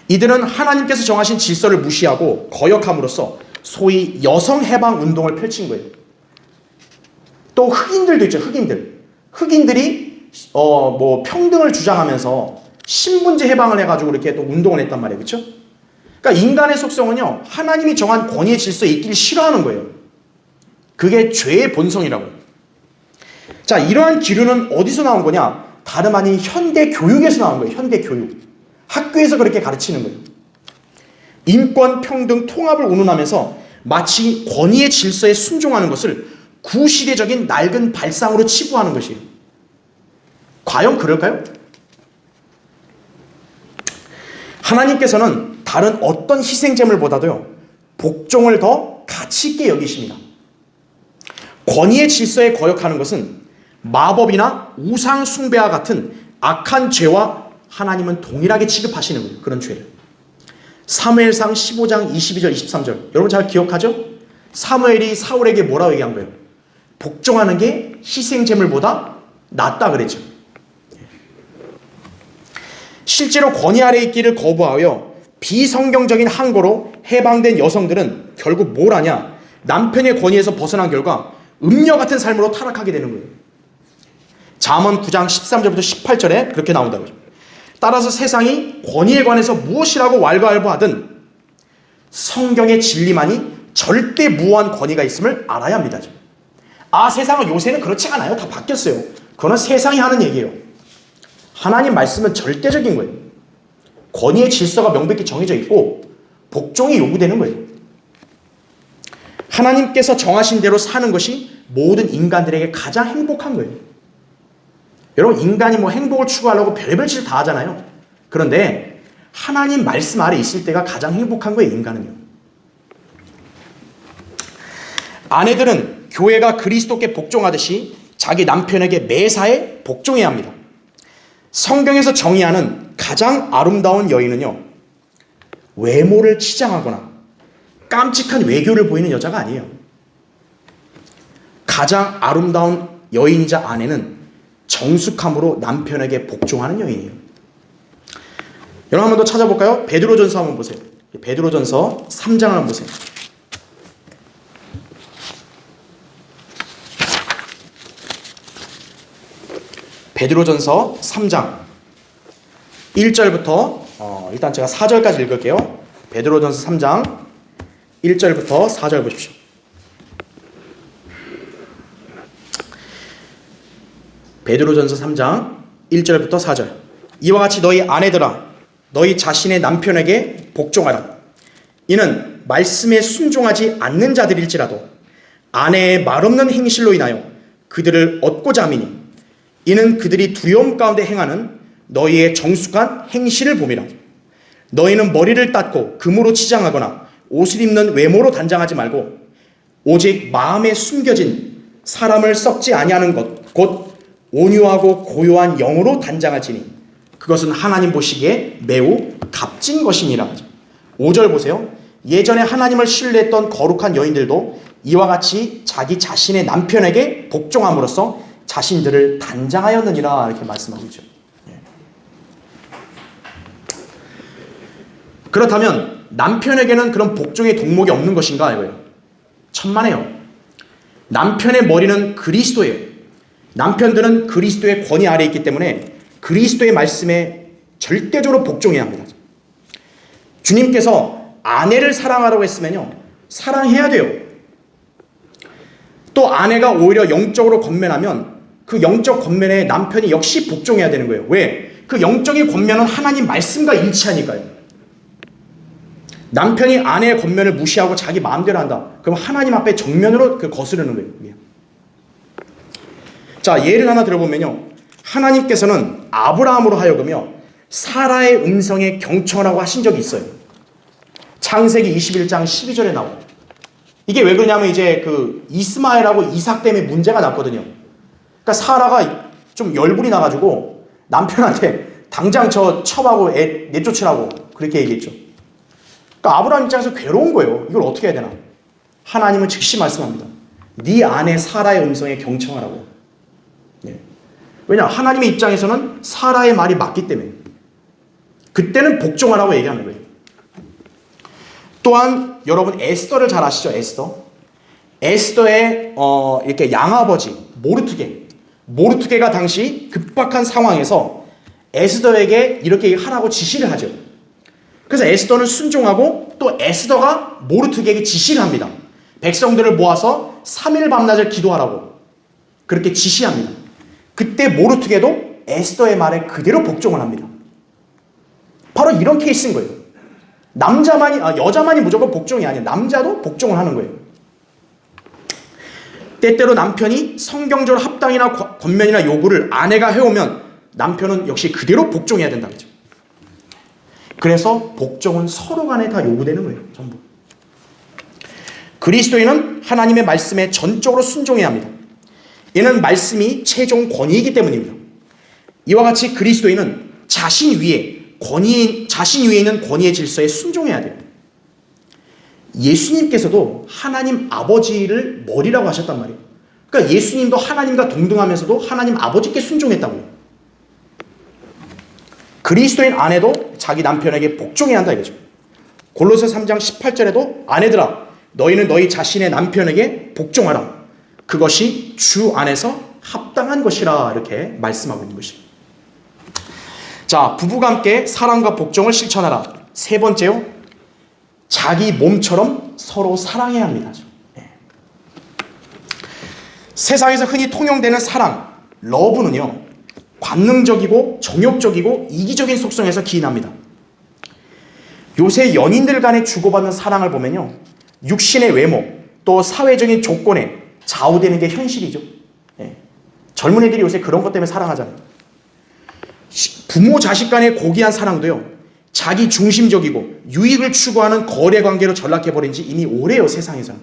이들은 하나님께서 정하신 질서를 무시하고 거역함으로써 소위 여성 해방 운동을 펼친 거예요. 또 흑인들도 있죠. 흑인들이 평등을 주장하면서 신분제 해방을 해가지고 이렇게 또 운동을 했단 말이에요. 그렇죠? 그러니까 인간의 속성은요, 하나님이 정한 권위의 질서에 있기를 싫어하는 거예요. 그게 죄의 본성이라고요. 자, 이러한 기류는 어디서 나온 거냐? 다름 아닌 현대 교육에서 나온 거예요. 현대 교육. 학교에서 그렇게 가르치는 거예요. 인권, 평등, 통합을 운운하면서 마치 권위의 질서에 순종하는 것을 구시대적인 낡은 발상으로 치부하는 것이에요. 과연 그럴까요? 하나님께서는 다른 어떤 희생제물보다도요, 복종을 더 가치 있게 여기십니다. 권위의 질서에 거역하는 것은 마법이나 우상 숭배와 같은 악한 죄와 하나님은 동일하게 취급하시는 거예요. 그런 죄를. 사무엘상 15장 22절 23절 여러분 잘 기억하죠? 사무엘이 사울에게 뭐라고 얘기한 거예요? 복종하는 게 희생제물보다 낫다 그랬죠. 실제로 권위 아래 있기를 거부하여 비성경적인 항거로 해방된 여성들은 결국 뭘 하냐? 남편의 권위에서 벗어난 결과 음녀 같은 삶으로 타락하게 되는 거예요. 잠언 9장 13절부터 18절에 그렇게 나온다고요. 따라서 세상이 권위에 관해서 무엇이라고 왈가왈부하든 성경의 진리만이 절대 무한 권위가 있음을 알아야 합니다. 세상은 요새는 그렇지 않아요. 다 바뀌었어요. 그거는 세상이 하는 얘기예요. 하나님 말씀은 절대적인 거예요. 권위의 질서가 명백히 정해져 있고 복종이 요구되는 거예요. 하나님께서 정하신 대로 사는 것이 모든 인간들에게 가장 행복한 거예요. 여러분 인간이 행복을 추구하려고 별의별 짓을 다 하잖아요. 그런데 하나님 말씀 아래 있을 때가 가장 행복한 거예요. 인간은요. 아내들은 교회가 그리스도께 복종하듯이 자기 남편에게 매사에 복종해야 합니다. 성경에서 정의하는 가장 아름다운 여인은요, 외모를 치장하거나 깜찍한 외교를 보이는 여자가 아니에요. 가장 아름다운 여인이자 아내는 정숙함으로 남편에게 복종하는 여인이에요. 여러분 한 번 더 찾아볼까요? 베드로전서 한번 보세요. 베드로전서 3장을 한번 보세요. 베드로전서 3장 1절부터 일단 제가 4절까지 읽을게요. 베드로전서 3장 1절부터 4절 보십시오. 베드로전서 3장 1절부터 4절. 이와 같이 너희 아내들아 너희 자신의 남편에게 복종하라. 이는 말씀에 순종하지 않는 자들일지라도 아내의 말없는 행실로 인하여 그들을 얻고자 함이니 이는 그들이 두려움 가운데 행하는 너희의 정숙한 행실을 봄이라. 너희는 머리를 닦고 금으로 치장하거나 옷을 입는 외모로 단장하지 말고 오직 마음에 숨겨진 사람을 썩지 아니하는 것 곧 온유하고 고요한 영으로 단장할지니 그것은 하나님 보시기에 매우 값진 것이니라. 5절 보세요. 예전에 하나님을 신뢰했던 거룩한 여인들도 이와 같이 자기 자신의 남편에게 복종함으로써 자신들을 단장하였느니라 이렇게 말씀하고 있죠. 그렇다면 남편에게는 그런 복종의 덕목이 없는 것인가 이거예요. 천만에요. 남편의 머리는 그리스도예요. 남편들은 그리스도의 권위 아래에 있기 때문에 그리스도의 말씀에 절대적으로 복종해야 합니다. 주님께서 아내를 사랑하라고 했으면요, 사랑해야 돼요. 또 아내가 오히려 영적으로 권면하면 그 영적 권면에 남편이 역시 복종해야 되는 거예요. 왜? 그 영적인 권면은 하나님 말씀과 일치하니까요. 남편이 아내의 권면을 무시하고 자기 마음대로 한다. 그럼 하나님 앞에 정면으로 거스르는 거예요. 자, 예를 하나 들어보면요. 하나님께서는 아브라함으로 하여금요, 사라의 음성에 경청하라고 하신 적이 있어요. 창세기 21장 12절에 나와요. 이게 왜 그러냐면 이제 그 이스마엘하고 이삭 때문에 문제가 났거든요. 그러니까 사라가 좀 열불이 나가지고 남편한테 당장 저 첩하고 애 내쫓으라고 그렇게 얘기했죠. 그러니까 아브라함 입장에서 괴로운 거예요. 이걸 어떻게 해야 되나? 하나님은 즉시 말씀합니다. 네 아내 사라의 음성에 경청하라고. 네. 왜냐? 하나님의 입장에서는 사라의 말이 맞기 때문에 그때는 복종하라고 얘기하는 거예요. 또한 여러분 에스더를 잘 아시죠? 에스더의 이렇게 양아버지 모르투게가 당시 급박한 상황에서 에스더에게 이렇게 하라고 지시를 하죠. 그래서 에스더는 순종하고 또 에스더가 모르투게에게 지시를 합니다. 백성들을 모아서 3일 밤낮을 기도하라고 그렇게 지시합니다. 그때 모르투게도 에스더의 말에 그대로 복종을 합니다. 바로 이런 케이스인 거예요. 여자만이 무조건 복종이 아니에요. 남자도 복종을 하는 거예요. 때때로 남편이 성경적으로 합당이나 권면이나 요구를 아내가 해오면 남편은 역시 그대로 복종해야 된다는 거죠. 그래서 복종은 서로 간에 다 요구되는 거예요. 전부. 그리스도인은 하나님의 말씀에 전적으로 순종해야 합니다. 이는 말씀이 최종 권위이기 때문입니다. 이와 같이 그리스도인은 자신 위에 있는 권위의 질서에 순종해야 돼요. 예수님께서도 하나님 아버지를 머리라고 하셨단 말이에요. 그러니까 예수님도 하나님과 동등하면서도 하나님 아버지께 순종했다고요. 그리스도인 아내도 자기 남편에게 복종해야 한다 이거죠. 골로새 3장 18절에도 아내들아 너희는 너희 자신의 남편에게 복종하라. 그것이 주 안에서 합당한 것이라 이렇게 말씀하고 있는 것입니다. 자, 부부가 함께 사랑과 복종을 실천하라. 세 번째요. 자기 몸처럼 서로 사랑해야 합니다. 세상에서 흔히 통용되는 사랑, 러브는요, 관능적이고 정욕적이고 이기적인 속성에서 기인합니다. 요새 연인들 간에 주고받는 사랑을 보면요, 육신의 외모, 또 사회적인 조건에 좌우되는 게 현실이죠. 젊은 애들이 요새 그런 것 때문에 사랑하잖아요. 부모 자식 간의 고귀한 사랑도요, 자기 중심적이고 유익을 추구하는 거래 관계로 전락해버린 지 이미 오래요, 세상에서는.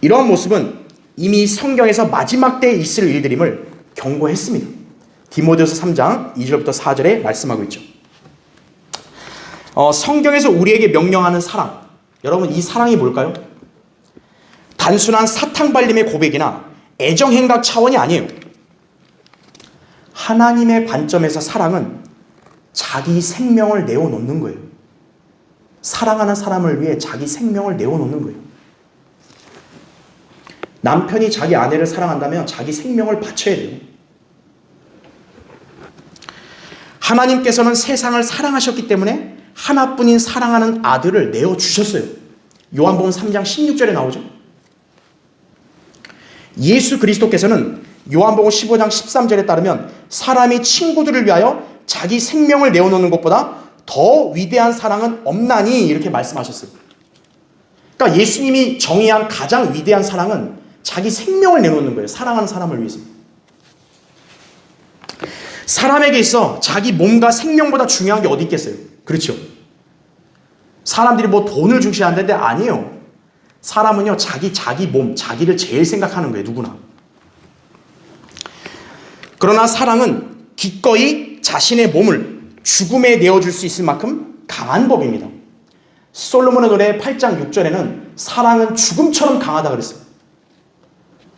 이러한 모습은 이미 성경에서 마지막 때에 있을 일들임을 경고했습니다. 디모데후서 3장 2절부터 4절에 말씀하고 있죠. 성경에서 우리에게 명령하는 사랑, 여러분 이 사랑이 뭘까요? 단순한 사탕발림의 고백이나 애정행각 차원이 아니에요. 하나님의 관점에서 사랑은 자기 생명을 내어놓는 거예요. 사랑하는 사람을 위해 자기 생명을 내어놓는 거예요. 남편이 자기 아내를 사랑한다면 자기 생명을 바쳐야 돼요. 하나님께서는 세상을 사랑하셨기 때문에 하나뿐인 사랑하는 아들을 내어주셨어요. 요한복음 3장 16절에 나오죠. 예수 그리스도께서는 요한복음 15장 13절에 따르면 사람이 친구들을 위하여 자기 생명을 내어놓는 것보다 더 위대한 사랑은 없나니 이렇게 말씀하셨어요. 그러니까 예수님이 정의한 가장 위대한 사랑은 자기 생명을 내놓는 거예요. 사랑하는 사람을 위해서. 사람에게 있어 자기 몸과 생명보다 중요한 게 어디 있겠어요? 그렇죠. 사람들이 뭐 돈을 중시하는데 아니에요. 사람은요 자기 몸, 자기를 제일 생각하는 거예요. 누구나. 그러나 사랑은 기꺼이 자신의 몸을 죽음에 내어줄 수 있을 만큼 강한 법입니다. 솔로몬의 노래 8장 6절에는 사랑은 죽음처럼 강하다 그랬어요.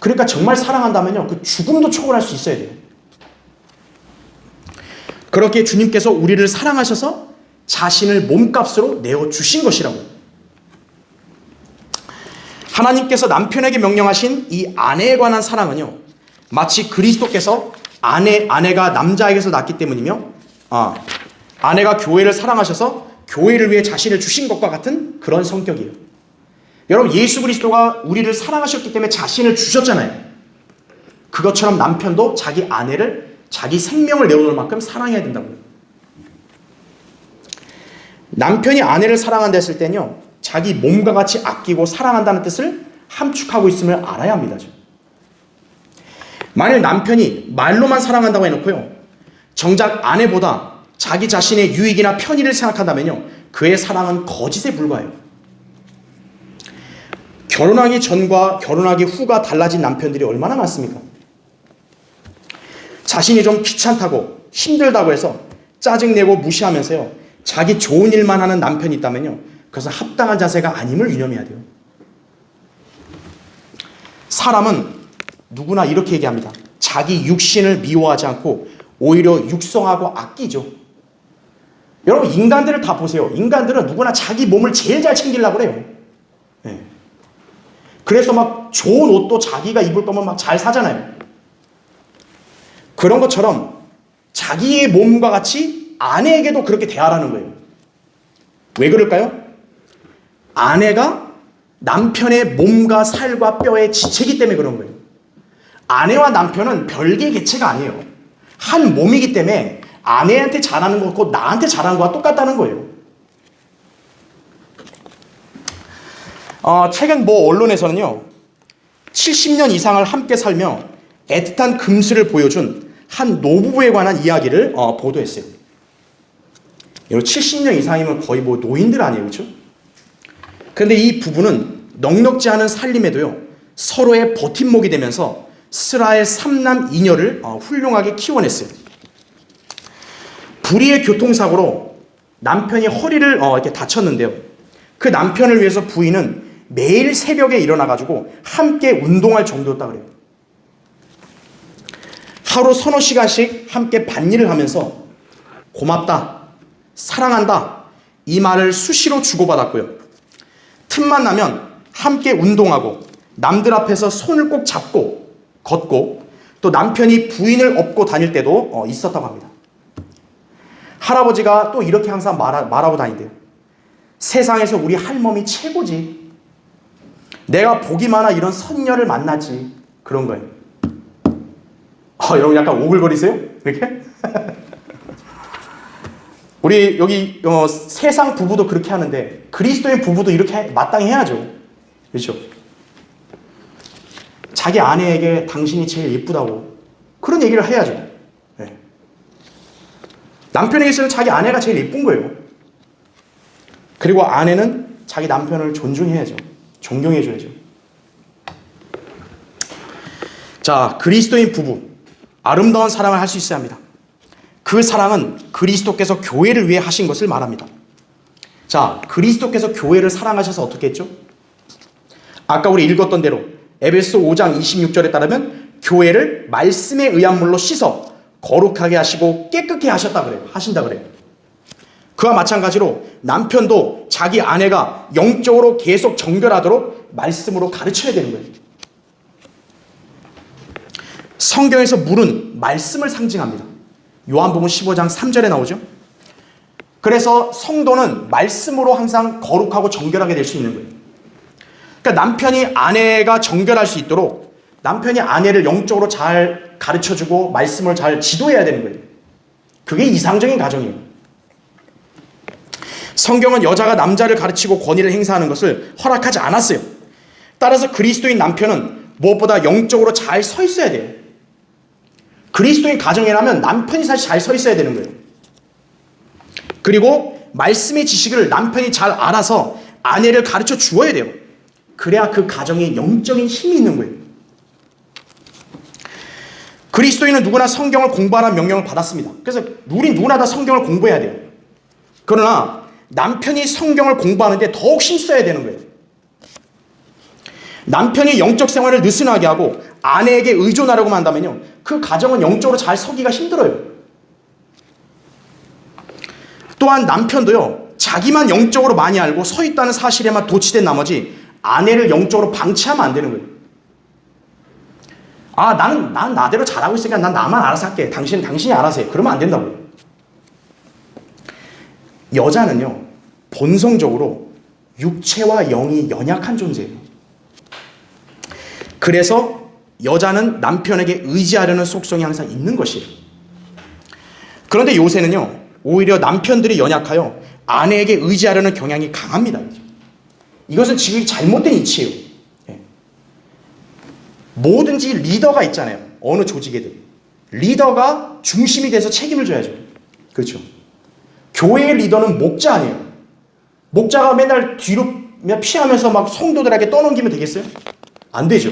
그러니까 정말 사랑한다면요 그 죽음도 초월할 수 있어야 돼요. 그렇게 주님께서 우리를 사랑하셔서 자신을 몸값으로 내어주신 것이라고. 하나님께서 남편에게 명령하신 이 아내에 관한 사랑은요 마치 그리스도께서 아내가 남자에게서 낳기 때문이며 아내가 교회를 사랑하셔서 교회를 위해 자신을 주신 것과 같은 그런 성격이에요. 여러분 예수 그리스도가 우리를 사랑하셨기 때문에 자신을 주셨잖아요. 그것처럼 남편도 자기 아내를 자기 생명을 내어놓을 만큼 사랑해야 된다고요. 남편이 아내를 사랑한다 했을 때는요 자기 몸과 같이 아끼고 사랑한다는 뜻을 함축하고 있음을 알아야 합니다. 만일 남편이 말로만 사랑한다고 해놓고요 정작 아내보다 자기 자신의 유익이나 편의를 생각한다면요 그의 사랑은 거짓에 불과해요. 결혼하기 전과 결혼하기 후가 달라진 남편들이 얼마나 많습니까? 자신이 좀 귀찮다고 힘들다고 해서 짜증내고 무시하면서요 자기 좋은 일만 하는 남편이 있다면요 그것은 합당한 자세가 아님을 유념해야 돼요. 사람은 누구나 이렇게 얘기합니다. 자기 육신을 미워하지 않고 오히려 육성하고 아끼죠. 여러분 인간들을 다 보세요. 인간들은 누구나 자기 몸을 제일 잘 챙기려고 그래요. 네. 그래서 막 좋은 옷도 자기가 입을 거면 막 잘 사잖아요. 그런 것처럼 자기의 몸과 같이 아내에게도 그렇게 대하라는 거예요. 왜 그럴까요? 아내가 남편의 몸과 살과 뼈의 지체이기 때문에 그런 거예요. 아내와 남편은 별개의 개체가 아니에요. 한 몸이기 때문에 아내한테 잘하는 것과 나한테 잘하는 것과 똑같다는 거예요. 최근 모 언론에서는요 70년 이상을 함께 살며 애틋한 금슬을 보여준 한 노부부에 관한 이야기를 보도했어요. 70년 이상이면 거의 뭐 노인들 아니에요, 그렇죠? 그런데 이 부부는 넉넉지 않은 살림에도요 서로의 버팀목이 되면서 스라의 3남 2녀를 훌륭하게 키워냈어요. 불의의 교통사고로 남편이 허리를 이렇게 다쳤는데요. 그 남편을 위해서 부인은 매일 새벽에 일어나가지고 함께 운동할 정도였다 그래요. 하루 서너 시간씩 함께 밭일을 하면서 고맙다, 사랑한다 이 말을 수시로 주고받았고요. 틈만 나면 함께 운동하고 남들 앞에서 손을 꼭 잡고 걷고 또 남편이 부인을 업고 다닐 때도 있었다고 합니다. 할아버지가 또 이렇게 항상 말하고 다닌대요. 세상에서 우리 할멈이 최고지. 내가 복이 많아 이런 선녀를 만나지. 그런 거예요. 여러분 약간 오글거리세요? 이렇게? 우리 여기 세상 부부도 그렇게 하는데 그리스도의 부부도 이렇게 마땅히 해야죠. 그렇죠? 자기 아내에게 당신이 제일 예쁘다고 그런 얘기를 해야죠. 네. 남편에게서는 자기 아내가 제일 예쁜 거예요. 그리고 아내는 자기 남편을 존중해야죠. 존경해줘야죠. 자, 그리스도인 부부 아름다운 사랑을 할 수 있어야 합니다. 그 사랑은 그리스도께서 교회를 위해 하신 것을 말합니다. 자, 그리스도께서 교회를 사랑하셔서 어떻게 했죠? 아까 우리 읽었던 대로 에베소 5장 26절에 따르면 교회를 말씀에 의한 물로 씻어 거룩하게 하시고 깨끗게 하신다 그래요. 그와 마찬가지로 남편도 자기 아내가 영적으로 계속 정결하도록 말씀으로 가르쳐야 되는 거예요. 성경에서 물은 말씀을 상징합니다. 요한복음 15장 3절에 나오죠. 그래서 성도는 말씀으로 항상 거룩하고 정결하게 될 수 있는 거예요. 그러니까 남편이 아내가 정결할 수 있도록 남편이 아내를 영적으로 잘 가르쳐주고 말씀을 잘 지도해야 되는 거예요. 그게 이상적인 가정이에요. 성경은 여자가 남자를 가르치고 권위를 행사하는 것을 허락하지 않았어요. 따라서 그리스도인 남편은 무엇보다 영적으로 잘 서 있어야 돼요. 그리스도인 가정이라면 남편이 사실 잘 서 있어야 되는 거예요. 그리고 말씀의 지식을 남편이 잘 알아서 아내를 가르쳐 주어야 돼요. 그래야 그 가정에 영적인 힘이 있는 거예요. 그리스도인은 누구나 성경을 공부하라는 명령을 받았습니다. 그래서 우린 누구나 다 성경을 공부해야 돼요. 그러나 남편이 성경을 공부하는데 더욱 힘써야 되는 거예요. 남편이 영적 생활을 느슨하게 하고 아내에게 의존하려고만 한다면요, 그 가정은 영적으로 잘 서기가 힘들어요. 또한 남편도요, 자기만 영적으로 많이 알고 서 있다는 사실에만 도취된 나머지 아내를 영적으로 방치하면 안 되는 거예요. 난 나대로 잘하고 있으니까 난 나만 알아서 할게. 당신이 알아서 해. 그러면 안 된다고요. 여자는요, 본성적으로 육체와 영이 연약한 존재예요. 그래서 여자는 남편에게 의지하려는 속성이 항상 있는 것이에요. 그런데 요새는요, 오히려 남편들이 연약하여 아내에게 의지하려는 경향이 강합니다. 이것은 지금 잘못된 이치예요. 뭐든지 리더가 있잖아요. 어느 조직에든. 리더가 중심이 돼서 책임을 져야죠. 그렇죠. 교회의 리더는 목자 아니에요. 목자가 맨날 뒤로 피하면서 막 성도들에게 떠넘기면 되겠어요? 안 되죠.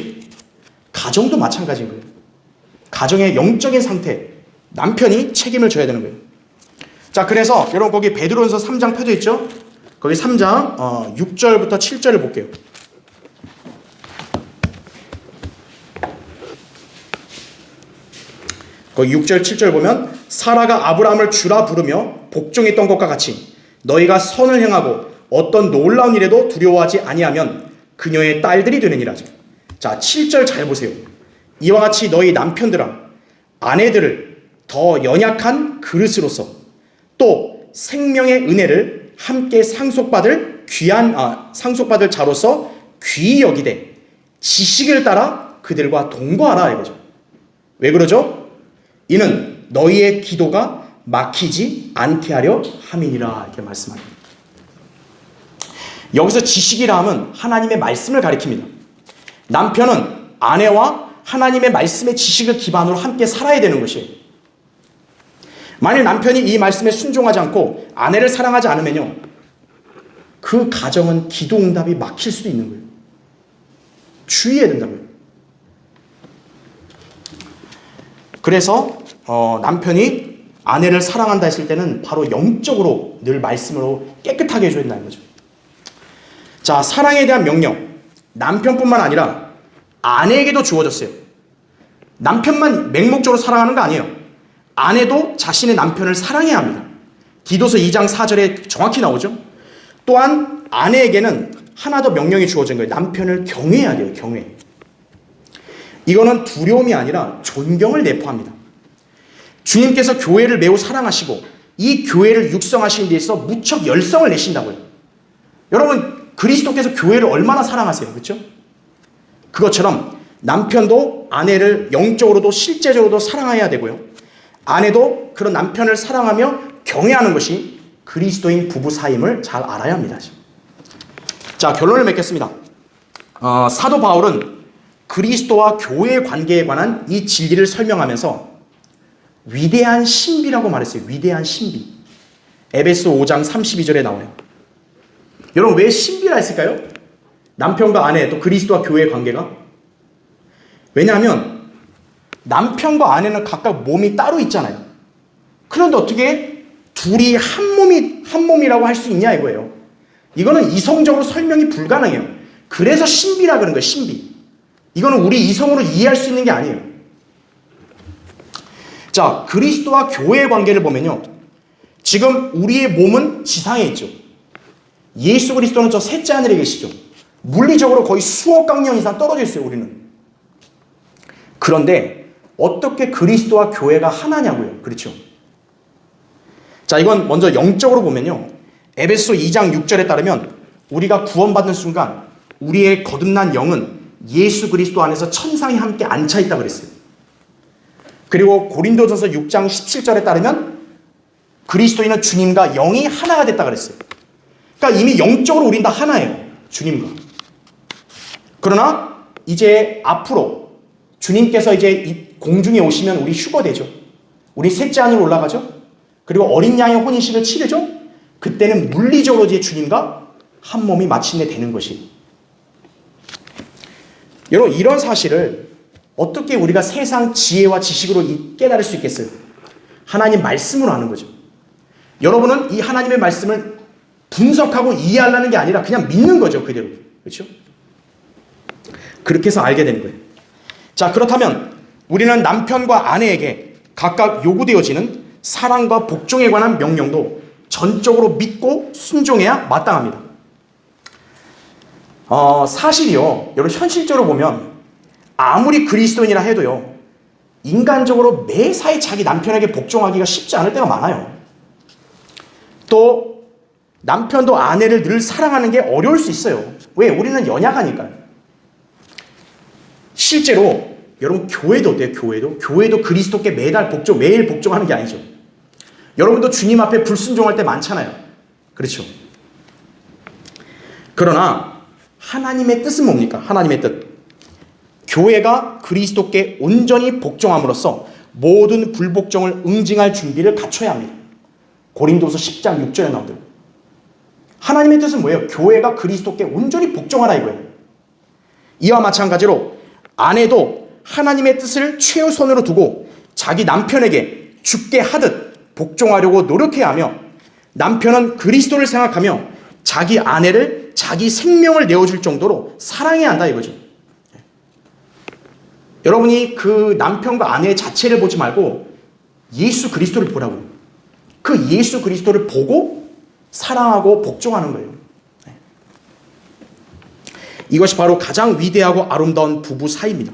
가정도 마찬가지인 거예요. 가정의 영적인 상태, 남편이 책임을 져야 되는 거예요. 자, 그래서 여러분 거기 베드로전서 3장 펴져 있죠? 거기 3장 6절부터 7절을 볼게요. 거기 6절 7절 보면 사라가 아브라함을 주라 부르며 복종했던 것과 같이 너희가 선을 행하고 어떤 놀라운 일에도 두려워하지 아니하면 그녀의 딸들이 되느니라. 자, 7절 잘 보세요. 이와 같이 너희 남편들아 아내들을 더 연약한 그릇으로서 또 생명의 은혜를 함께 상속받을 상속받을 자로서 귀히 여기되 지식을 따라 그들과 동거하라 이거죠. 왜 그러죠? 이는 너희의 기도가 막히지 않게 하려 함이니라 이렇게 말씀합니다. 여기서 지식이라 함은 하나님의 말씀을 가리킵니다. 남편은 아내와 하나님의 말씀의 지식을 기반으로 함께 살아야 되는 것이에요. 만일 남편이 이 말씀에 순종하지 않고 아내를 사랑하지 않으면요, 그 가정은 기도 응답이 막힐 수도 있는 거예요. 주의해야 된다고요. 그래서 남편이 아내를 사랑한다 했을 때는 바로 영적으로 늘 말씀으로 깨끗하게 해줘야 된다는 거죠. 자, 사랑에 대한 명령, 남편뿐만 아니라 아내에게도 주어졌어요. 남편만 맹목적으로 사랑하는 거 아니에요. 아내도 자신의 남편을 사랑해야 합니다. 디도서 2장 4절에 정확히 나오죠. 또한 아내에게는 하나 더 명령이 주어진 거예요. 남편을 경외해야 돼요. 경외. 이거는 두려움이 아니라 존경을 내포합니다. 주님께서 교회를 매우 사랑하시고 이 교회를 육성하시는 데 있어서 무척 열성을 내신다고요. 여러분, 그리스도께서 교회를 얼마나 사랑하세요. 그렇죠? 그것처럼 남편도 아내를 영적으로도 실제적으로도 사랑해야 되고요. 아내도 그런 남편을 사랑하며 경외하는 것이 그리스도인 부부 사임을 잘 알아야 합니다. 자, 결론을 맺겠습니다. 사도 바울은 그리스도와 교회의 관계에 관한 이 진리를 설명하면서 위대한 신비라고 말했어요. 위대한 신비. 에베소 5장 32절에 나와요. 여러분, 왜 신비라 했을까요? 남편과 아내, 또 그리스도와 교회의 관계가? 왜냐하면 남편과 아내는 각각 몸이 따로 있잖아요. 그런데 어떻게 둘이 한 몸이라고 할 수 있냐 이거예요. 이거는 이성적으로 설명이 불가능해요. 그래서 신비라 그런 거예요. 신비. 이거는 우리 이성으로 이해할 수 있는 게 아니에요. 자, 그리스도와 교회의 관계를 보면요. 지금 우리의 몸은 지상에 있죠. 예수 그리스도는 저 셋째 하늘에 계시죠. 물리적으로 거의 수억 강년 이상 떨어져 있어요, 우리는. 그런데 어떻게 그리스도와 교회가 하나냐고요. 그렇죠? 자, 이건 먼저 영적으로 보면요. 에베소 2장 6절에 따르면 우리가 구원받는 순간 우리의 거듭난 영은 예수 그리스도 안에서 천상이 함께 앉혀 있다고 그랬어요. 그리고 고린도전서 6장 17절에 따르면 그리스도인은 주님과 영이 하나가 됐다고 그랬어요. 그러니까 이미 영적으로 우린 다 하나예요. 주님과. 그러나 이제 앞으로 주님께서 이제 이 공중에 오시면 우리 휴거되죠. 우리 셋째 하늘로 올라가죠. 그리고 어린 양의 혼인식을 치르죠. 그때는 물리적으로 이제 주님과 한 몸이 마침내 되는 것이. 여러분, 이런 사실을 어떻게 우리가 세상 지혜와 지식으로 깨달을 수 있겠어요? 하나님 말씀으로 아는 거죠. 여러분은 이 하나님의 말씀을 분석하고 이해하려는 게 아니라 그냥 믿는 거죠. 그대로. 그렇죠? 그렇게 해서 알게 되는 거예요. 자, 그렇다면 우리는 남편과 아내에게 각각 요구되어지는 사랑과 복종에 관한 명령도 전적으로 믿고 순종해야 마땅합니다. 사실이요. 여러분, 현실적으로 보면 아무리 그리스도인이라 해도요. 인간적으로 매사에 자기 남편에게 복종하기가 쉽지 않을 때가 많아요. 또 남편도 아내를 늘 사랑하는 게 어려울 수 있어요. 왜? 우리는 연약하니까요. 실제로 여러분, 교회도 어때요? 교회도 그리스도께 매일 복종하는 게 아니죠. 여러분도 주님 앞에 불순종할 때 많잖아요. 그렇죠? 그러나 하나님의 뜻은 뭡니까? 하나님의 뜻. 교회가 그리스도께 온전히 복종함으로써 모든 불복종을 응징할 준비를 갖춰야 합니다. 고린도서 10장 6절에 나오더라고요. 하나님의 뜻은 뭐예요? 교회가 그리스도께 온전히 복종하라 이거예요. 이와 마찬가지로 아내도 하나님의 뜻을 최우선으로 두고 자기 남편에게 죽게 하듯 복종하려고 노력해야 하며, 남편은 그리스도를 생각하며 자기 아내를 자기 생명을 내어줄 정도로 사랑해야 한다 이거죠. 여러분이 그 남편과 아내의 자체를 보지 말고 예수 그리스도를 보라고요. 그 예수 그리스도를 보고 사랑하고 복종하는 거예요. 이것이 바로 가장 위대하고 아름다운 부부 사이입니다.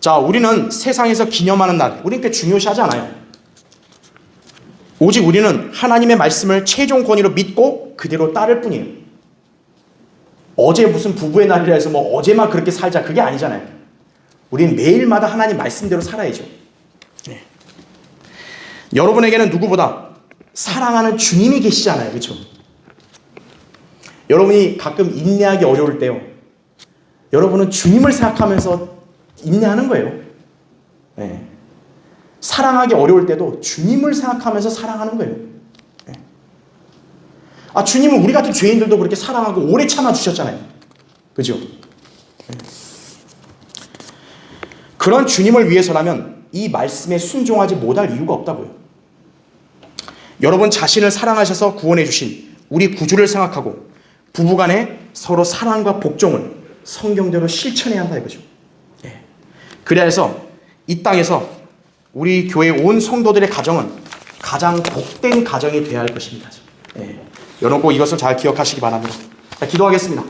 자, 우리는 세상에서 기념하는 날, 우리는 꽤 중요시하지 않아요. 오직 우리는 하나님의 말씀을 최종 권위로 믿고 그대로 따를 뿐이에요. 어제 무슨 부부의 날이라 해서 뭐 어제만 그렇게 살자, 그게 아니잖아요. 우리는 매일마다 하나님 말씀대로 살아야죠. 네. 여러분에게는 누구보다 사랑하는 주님이 계시잖아요. 그렇죠? 여러분이 가끔 인내하기 어려울 때요, 여러분은 주님을 생각하면서 인내하는 거예요. 네. 사랑하기 어려울 때도 주님을 생각하면서 사랑하는 거예요. 네. 주님은 우리 같은 죄인들도 그렇게 사랑하고 오래 참아주셨잖아요. 그죠? 네. 그런 주님을 위해서라면 이 말씀에 순종하지 못할 이유가 없다고요. 여러분 자신을 사랑하셔서 구원해 주신 우리 구주를 생각하고 부부간에 서로 사랑과 복종을 성경대로 실천해야 한다 이거죠. 예. 그래야 해서 이 땅에서 우리 교회 온 성도들의 가정은 가장 복된 가정이 되어야 할 것입니다. 예. 여러분 꼭 이것을 잘 기억하시기 바랍니다. 자, 기도하겠습니다.